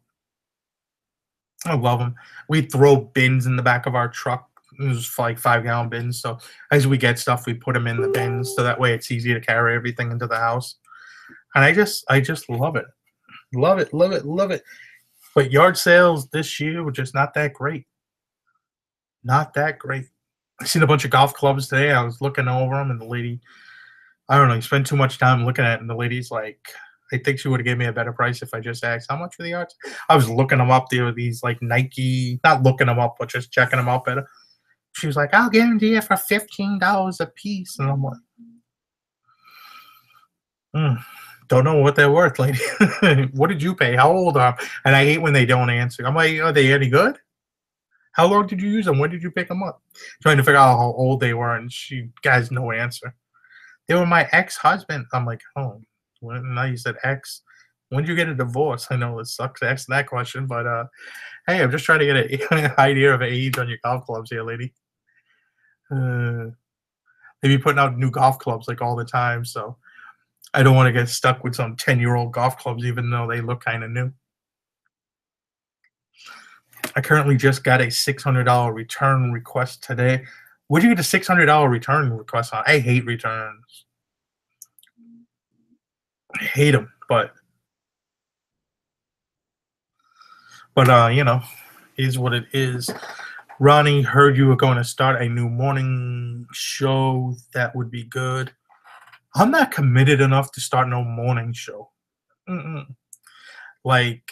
I love them. We throw bins in the back of our truck. It was like 5-gallon bins. So as we get stuff, we put them in the bins. So that way it's easy to carry everything into the house. And I just love it. Love it, love it, love it. But yard sales this year were just not that great. Not that great. I seen a bunch of golf clubs today. I was looking over them, and the lady, I don't know, you spend too much time looking at it, and the lady's like, I think she would have gave me a better price if I just asked how much for the yards. I was looking them up. There were these like Nike, not looking them up, but just checking them out better. She was like, I'll guarantee it for $15 a piece. And I'm like, don't know what they're worth, lady. What did you pay? How old are they? And I hate when they don't answer. I'm like, are they any good? How long did you use them? When did you pick them up? Trying to figure out how old they were, and she has no answer. They were my ex-husband. I'm like, oh, well, now you said ex. When did you get a divorce? I know it sucks to ask that question, but hey, I'm just trying to get an idea of age on your golf clubs here, lady. They be putting out new golf clubs like all the time, so I don't want to get stuck with some 10-year-old golf clubs, even though they look kind of new. I currently just got a $600 return request today. Where'd you get a $600 return request on? I hate returns. I hate them, but you know, is what it is. Ronnie, heard you were going to start a new morning show. That would be good. I'm not committed enough to start no morning show. Like,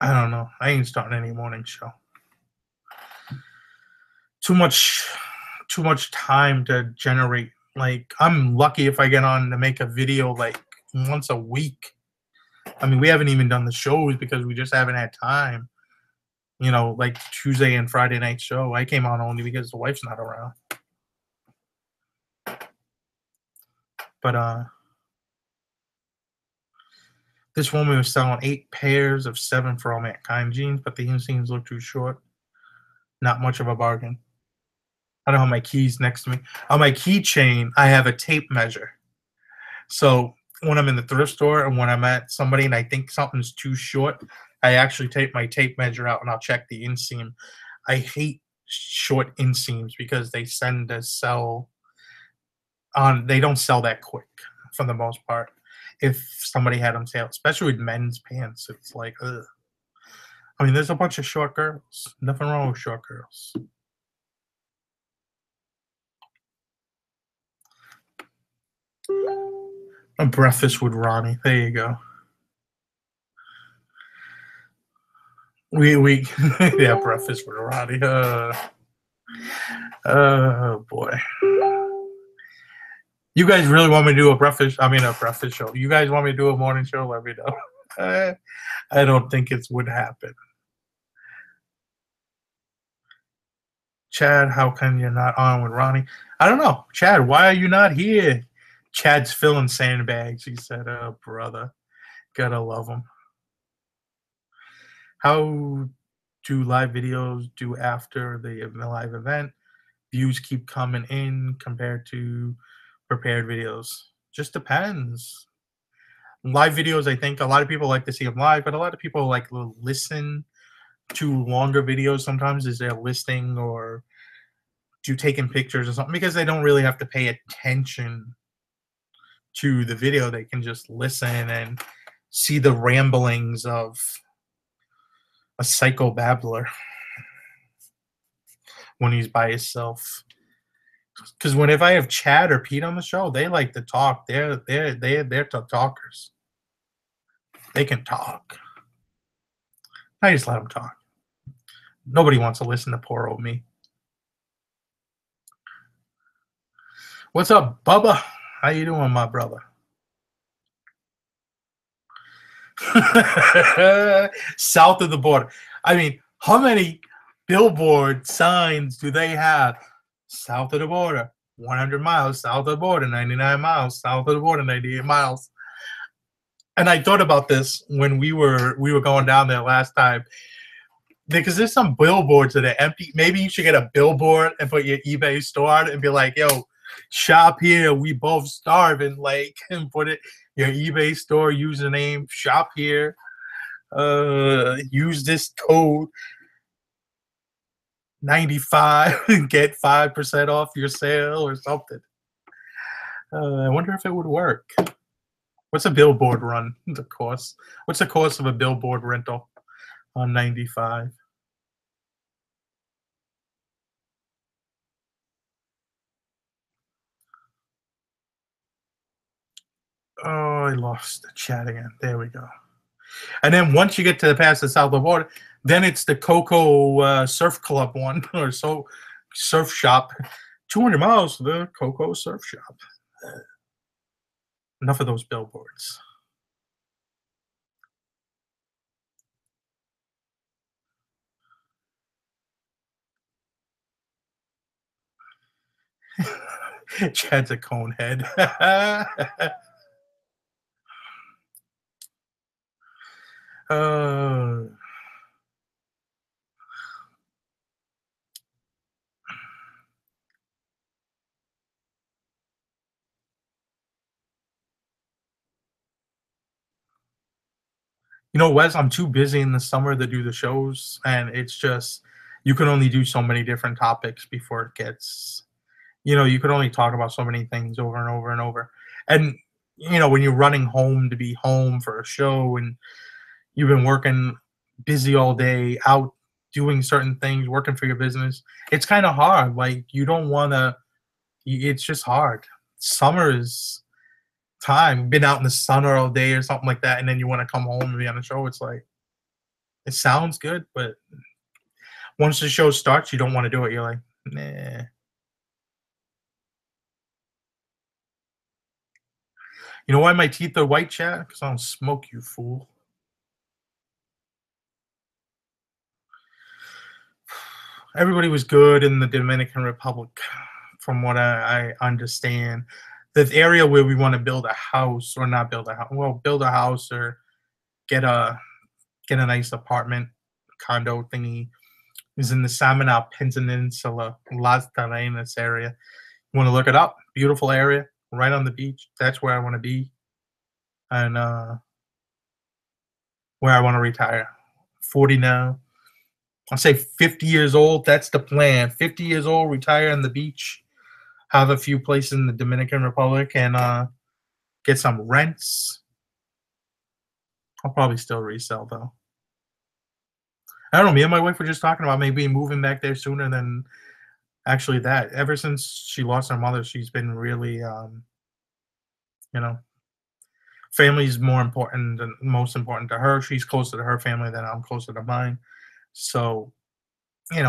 I don't know. I ain't starting any morning show. Too much time to generate. Like, I'm lucky if I get on to make a video like once a week. I mean, we haven't even done the shows because we just haven't had time. You know, like Tuesday and Friday night show. I came on only because the wife's not around. But this woman was selling 8 pairs of 7 for all mankind jeans, but the inseams look too short. Not much of a bargain. I don't have my keys next to me. On my keychain, I have a tape measure. So when I'm in the thrift store and when I'm at somebody and I think something's too short, I actually take my tape measure out and I'll check the inseam. I hate short inseams because they tend to sell on. They don't sell that quick for the most part. If somebody had them sale, especially with men's pants, it's like, ugh. I mean, there's a bunch of short girls. Nothing wrong with short girls. A breakfast with Ronnie. There you go. We yeah, breakfast with Ronnie. Oh boy. You guys really want me to do a breakfast? I mean, a breakfast show. You guys want me to do a morning show? Let me know. I don't think it would happen. Chad, how come you're not on with Ronnie? I don't know. Chad, why are you not here? Chad's filling sandbags. He said, "Oh, brother, gotta love him." How do live videos do after the live event? Views keep coming in compared to prepared videos. Just depends. Live videos, I think a lot of people like to see them live, but a lot of people like to listen to longer videos sometimes as they're listening or do taking pictures or something because they don't really have to pay attention to the video. They can just listen and see the ramblings of a psycho babbler when he's by himself. Because if I have Chad or Pete on the show, they like to talk. They're talkers. They can talk. I just let them talk. Nobody wants to listen to poor old me. What's up, Bubba? How you doing, my brother? South of the border. I mean, how many billboard signs do they have south of the border? 100 miles south of the border, 99 miles south of the border, 98 miles. And I thought about this when we were going down there last time because there's some billboards that are empty. Maybe you should get a billboard and put your eBay store on it and be like, "Yo, shop here. We both starving." Like, and put it your eBay store username. Shop here. Use this code 95 and get 5% off your sale or something. I wonder if it would work. What's a billboard run? The cost. What's the cost of a billboard rental on 95? Oh, I lost the chat again. There we go. And then once you get to the past the south of the border, then it's the Coco Surf Club one or so surf shop. 200 miles to the Coco Surf Shop. Enough of those billboards. Chad's a conehead. uh, you know, Wes, I'm too busy in the summer to do the shows, and it's just you can only do so many different topics before it gets. You could only talk about so many things over and over and over. And when you're running home to be home for a show, and you've been working busy all day, out doing certain things, working for your business, it's kind of hard. Like you don't want to. It's just hard. Summer is time. Been out in the sun all day or something like that, and then you want to come home and be on a show. It's like it sounds good, but once the show starts, you don't want to do it. You're like, nah. You know why my teeth are white, chat? Because I don't smoke, you fool. Everybody was good in the Dominican Republic, from what I understand. The area where we want to build a house, or not build a house, well, build a house or get a nice apartment, condo thingy, is in the Samanal Peninsula, Las Terrenas area. You want to look it up? Beautiful area, right on the beach. That's where I want to be, and where I want to retire. 40 now. I'll say 50 years old. That's the plan. 50 years old, retire on the beach, have a few places in the Dominican Republic, and get some rents. I'll probably still resell though. I don't know. Me and my wife were just talking about maybe moving back there sooner than actually that. Ever since she lost her mother, she's been really, you know, family's more important and most important to her. She's closer to her family than I'm closer to mine. So,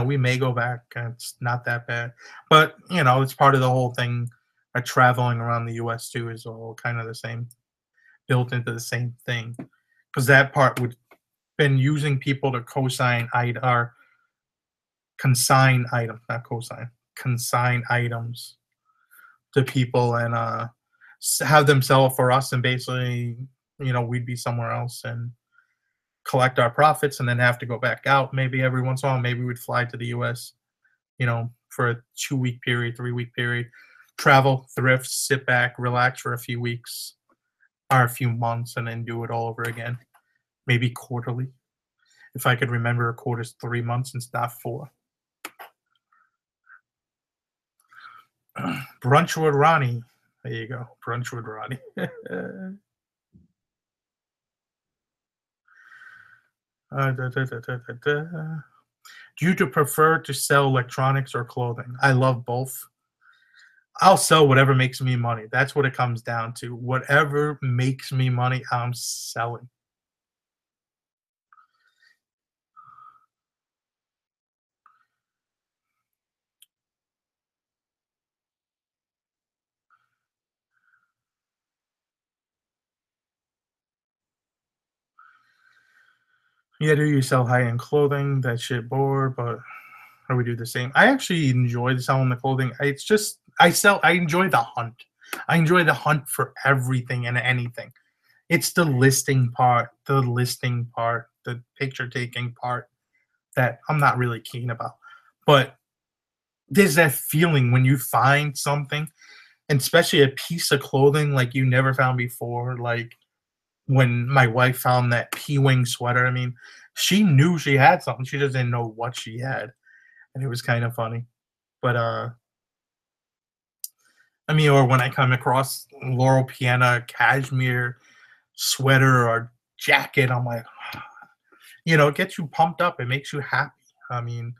we may go back. It's not that bad. But, it's part of the whole thing. Traveling around the US too is all kind of the same, built into the same thing. Because that part would been using people to cosign or consign items, not cosign, consign items to people and have them sell it for us, and basically, we'd be somewhere else and collect our profits and then have to go back out maybe every once in a while. Maybe we'd fly to the US, for a 2-week period, 3-week period, travel, thrift, sit back, relax for a few weeks or a few months, and then do it all over again. Maybe quarterly. If I could remember, a quarter's 3 months and not 4. Brunch with Ronnie. There you go. Brunch with Ronnie. Do you prefer to sell electronics or clothing? I love both. I'll sell whatever makes me money. That's what it comes down to. Whatever makes me money, I'm selling. Yeah, do you sell high-end clothing? That shit bored, but I would do the same. I actually enjoy selling the clothing. It's just I enjoy the hunt. I enjoy the hunt for everything and anything. It's the listing part, the picture taking part that I'm not really keen about. But there's that feeling when you find something, and especially a piece of clothing like you never found before. Like when my wife found that P-wing sweater, I mean, she knew she had something. She just didn't know what she had, and it was kind of funny. But I mean, or when I come across Laurel Piana cashmere sweater or jacket, I'm like, it gets you pumped up. It makes you happy. I mean,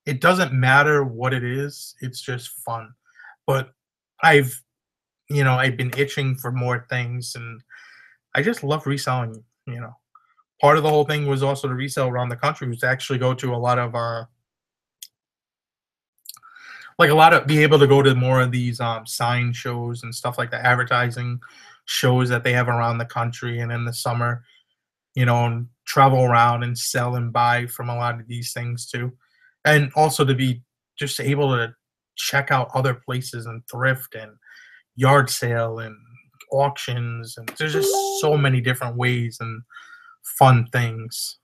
it doesn't matter what it is. It's just fun. But I've, I've been itching for more things, and I just love reselling. Part of the whole thing was also to resell around the country, was to actually go to a lot of be able to go to more of these sign shows and stuff like that, advertising shows that they have around the country, and in the summer, and travel around and sell and buy from a lot of these things too. And also to be just able to check out other places and thrift and yard sale and auctions, and there's just so many different ways and fun things.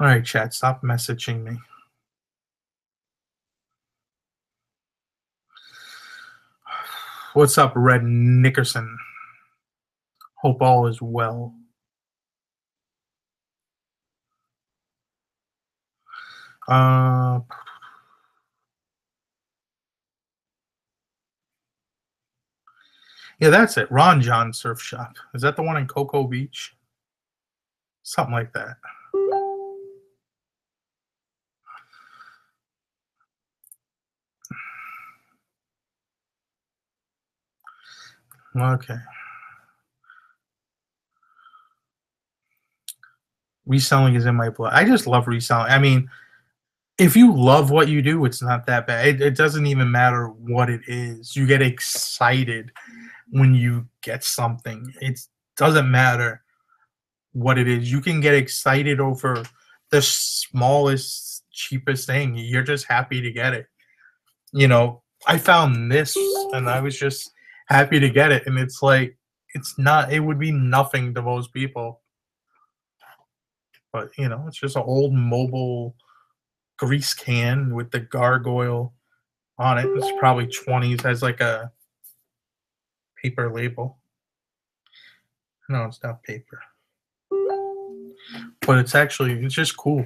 All right, chat, stop messaging me. What's up, Red Nickerson? Hope all is well. Uh, yeah, that's it. Ron John Surf Shop. Is that the one in Cocoa Beach? Something like that. Okay. Reselling is in my blood. I just love reselling. I mean, if you love what you do, it's not that bad. It doesn't even matter what it is. You get excited when you get something. It doesn't matter what it is. You can get excited over the smallest, cheapest thing. You're just happy to get it. I found this and I was just happy to get it. And it's like, it would be nothing to most people. But, it's just an old mobile grease can with the gargoyle on it. It's probably 20s, has like a paper label. No, it's not paper. But it's just cool.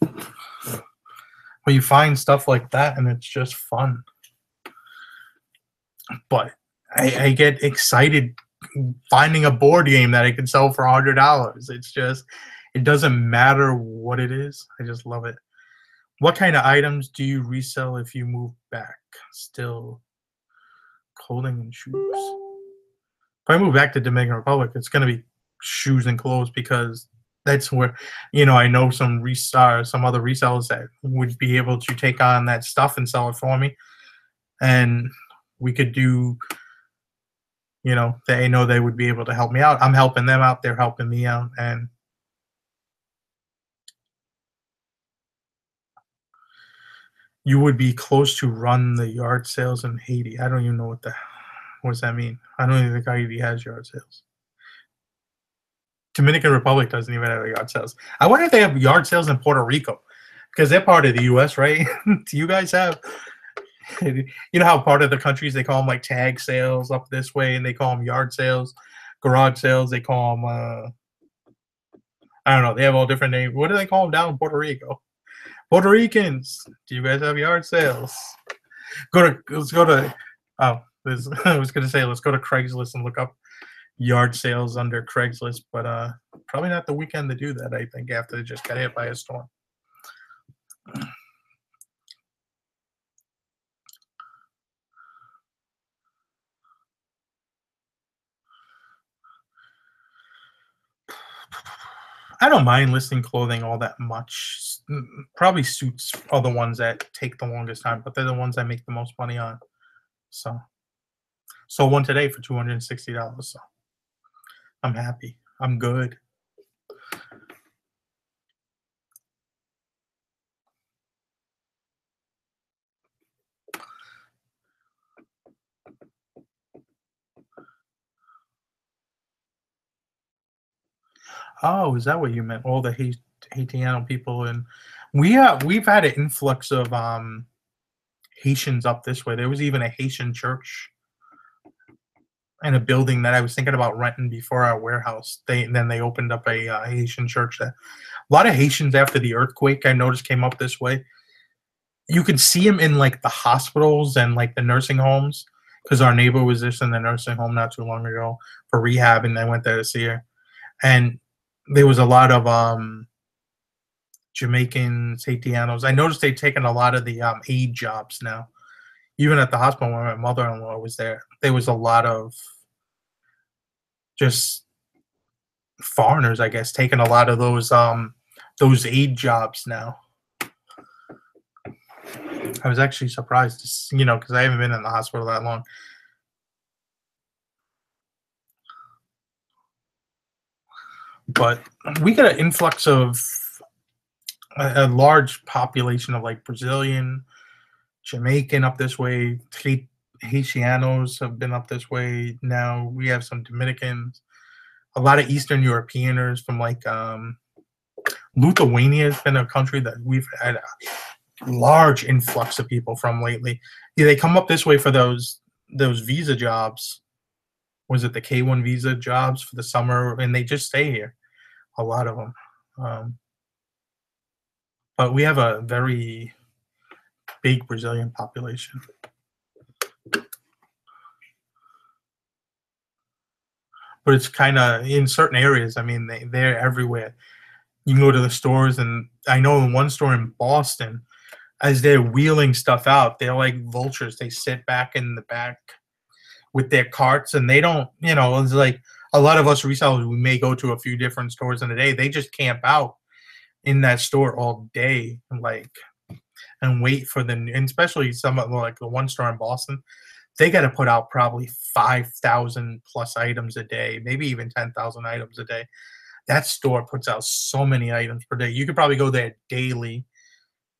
When you find stuff like that, and it's just fun. But I get excited finding a board game that I can sell for $100. It doesn't matter what it is. I just love it. What kind of items do you resell if you move back? Still clothing and shoes. If I move back to Dominican Republic, it's gonna be shoes and clothes because that's where, I know some other resellers that would be able to take on that stuff and sell it for me, and we could do. They know they would be able to help me out. I'm helping them out. They're helping me out, and you would be close to run the yard sales in Haiti. I don't even know what does that mean. I don't even think Haiti has yard sales. Dominican Republic doesn't even have yard sales. I wonder if they have yard sales in Puerto Rico because they're part of the U.S., right? Do you guys have? You know how part of the countries they call them like tag sales up this way, and they call them yard sales, garage sales. They call them. I don't know. They have all different names. What do they call them down in Puerto Rico? Puerto Ricans. Do you guys have yard sales? Let's go to. Oh, I was gonna say let's go to Craigslist and look up yard sales under Craigslist, but probably not the weekend to do that. I think after they just got hit by a storm. I don't mind listing clothing all that much. Probably suits are the ones that take the longest time, but they're the ones I make the most money on. So, sold one today for $260. So, I'm happy. I'm good. Oh, is that what you meant? All the Haitiano people, and we've had an influx of Haitians up this way. There was even a Haitian church in a building that I was thinking about renting before our warehouse. Then they opened up a Haitian church there. A lot of Haitians after the earthquake I noticed came up this way. You could see them in like the hospitals and like the nursing homes because our neighbor was just in the nursing home not too long ago for rehab, and I went there to see her. And there was a lot of Jamaicans, Haitianos. I noticed they've taken a lot of the aid jobs now. Even at the hospital when my mother-in-law was there was a lot of just foreigners, I guess, taking a lot of those aid jobs now. I was actually surprised, because I haven't been in the hospital that long. But we got an influx of a large population of like Brazilian, Jamaican up this way. Haitianos have been up this way. Now we have some Dominicans, a lot of Eastern Europeaners from like Lithuania has been a country that we've had a large influx of people from lately. Yeah, they come up this way for those visa jobs. Was it the K1 visa jobs for the summer? And they just stay here. A lot of them. But we have a very big Brazilian population. But it's kind of in certain areas. I mean, they're everywhere. You can go to the stores, and I know in one store in Boston, as they're wheeling stuff out, they're like vultures. They sit back in the back with their carts, and they don't, it's like a lot of us resellers, we may go to a few different stores in a day. They just camp out in that store all day, and wait for and especially some of like the one store in Boston, they got to put out probably 5,000 plus items a day, maybe even 10,000 items a day. That store puts out so many items per day. You could probably go there daily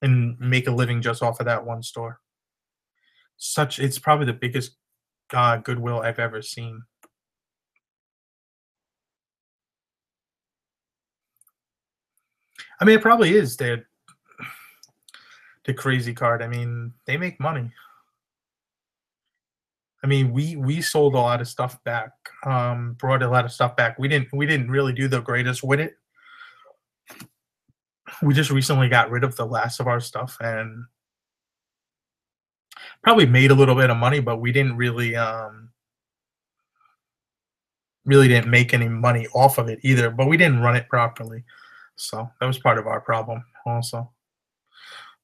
and make a living just off of that one store. It's probably the biggest Goodwill I've ever seen. I mean, it probably is the crazy card. I mean, they make money. I mean, we sold a lot of stuff back, brought a lot of stuff back. We didn't really do the greatest with it. We just recently got rid of the last of our stuff and probably made a little bit of money, but we didn't really didn't make any money off of it either. But we didn't run it properly. So that was part of our problem also.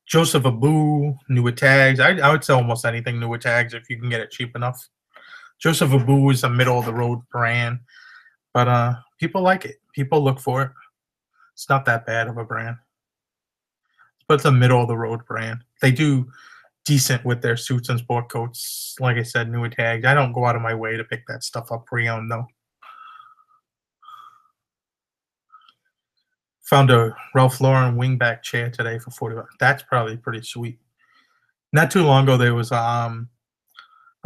Joseph Abu, new with tags. I would sell almost anything new with tags if you can get it cheap enough. Joseph Abu is a middle of the road brand, but people like it. People look for it. It's not that bad of a brand, but it's a middle of the road brand. They do decent with their suits and sport coats. Like I said, new with tags. I don't go out of my way to pick that stuff up pre-owned though. Found a Ralph Lauren wingback chair today for 40 bucks. That's probably pretty sweet. Not too long ago, there was a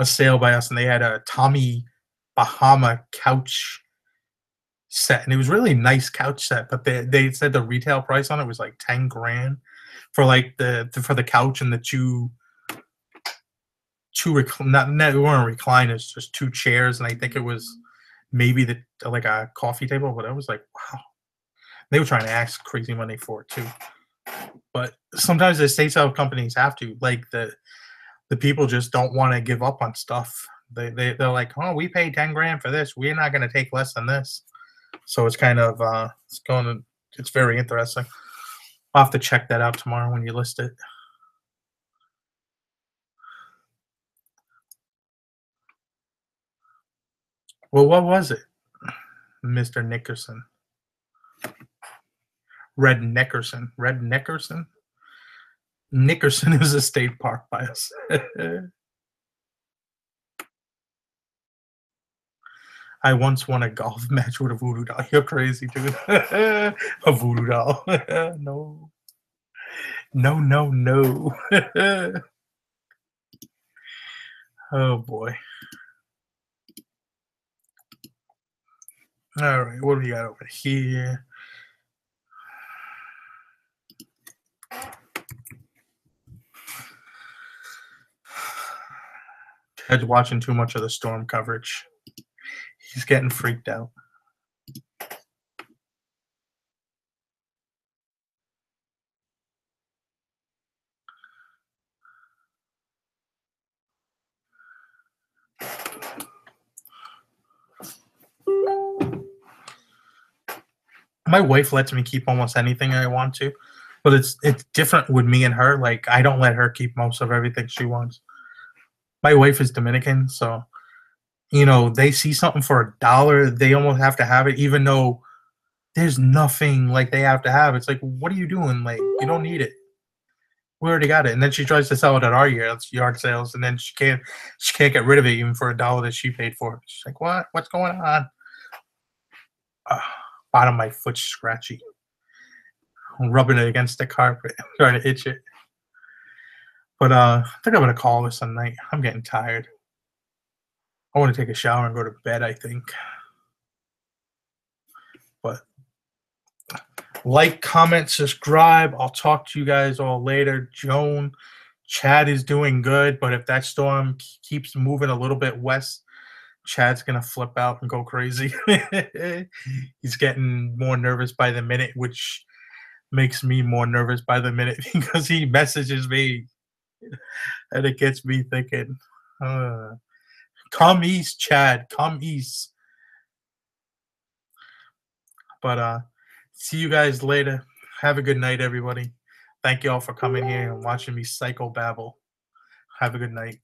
sale by us, and they had a Tommy Bahama couch set, and it was really nice couch set. But they said the retail price on it was like 10 grand for like for the couch and the not they weren't recliners, just two chairs, and I think it was maybe like a coffee table. But I was like, wow, they were trying to ask crazy money for it too. But sometimes the estate sale companies have to, like the people just don't want to give up on stuff. They're like, oh, we paid 10 grand for this. We're not going to take less than this. So it's kind of it's very interesting. I'll have to check that out tomorrow when you list it. Well, what was it, Mr. Nickerson? Red Nickerson. Red Nickerson. Nickerson is a state park by us. I once won a golf match with a voodoo doll. You're crazy, dude. A voodoo doll. No. No, no, no. Oh boy. All right, what do we got over here? Ted's watching too much of the storm coverage. He's getting freaked out. My wife lets me keep almost anything I want to, but it's different with me and her. Like I don't let her keep most of everything she wants. My wife is Dominican, so they see something for $1, they almost have to have it, even though there's nothing like they have to have. It's like, what are you doing? Like, you don't need it. We already got it. And then she tries to sell it at our yard sales, and then she can't get rid of it even for $1 that she paid for it. She's like, what? What's going on? Bottom of my foot's scratchy. I'm rubbing it against the carpet, trying to itch it. But I think I'm gonna call this a night. I'm getting tired. I want to take a shower and go to bed, I think. But like, comment, subscribe. I'll talk to you guys all later. Joan, Chad is doing good, but if that storm keeps moving a little bit west, Chad's gonna flip out and go crazy. He's getting more nervous by the minute, which makes me more nervous by the minute because he messages me and it gets me thinking, come east, Chad, come east. But see you guys later. Have a good night, everybody. Thank you all for coming here and watching me psycho babble. Have a good night.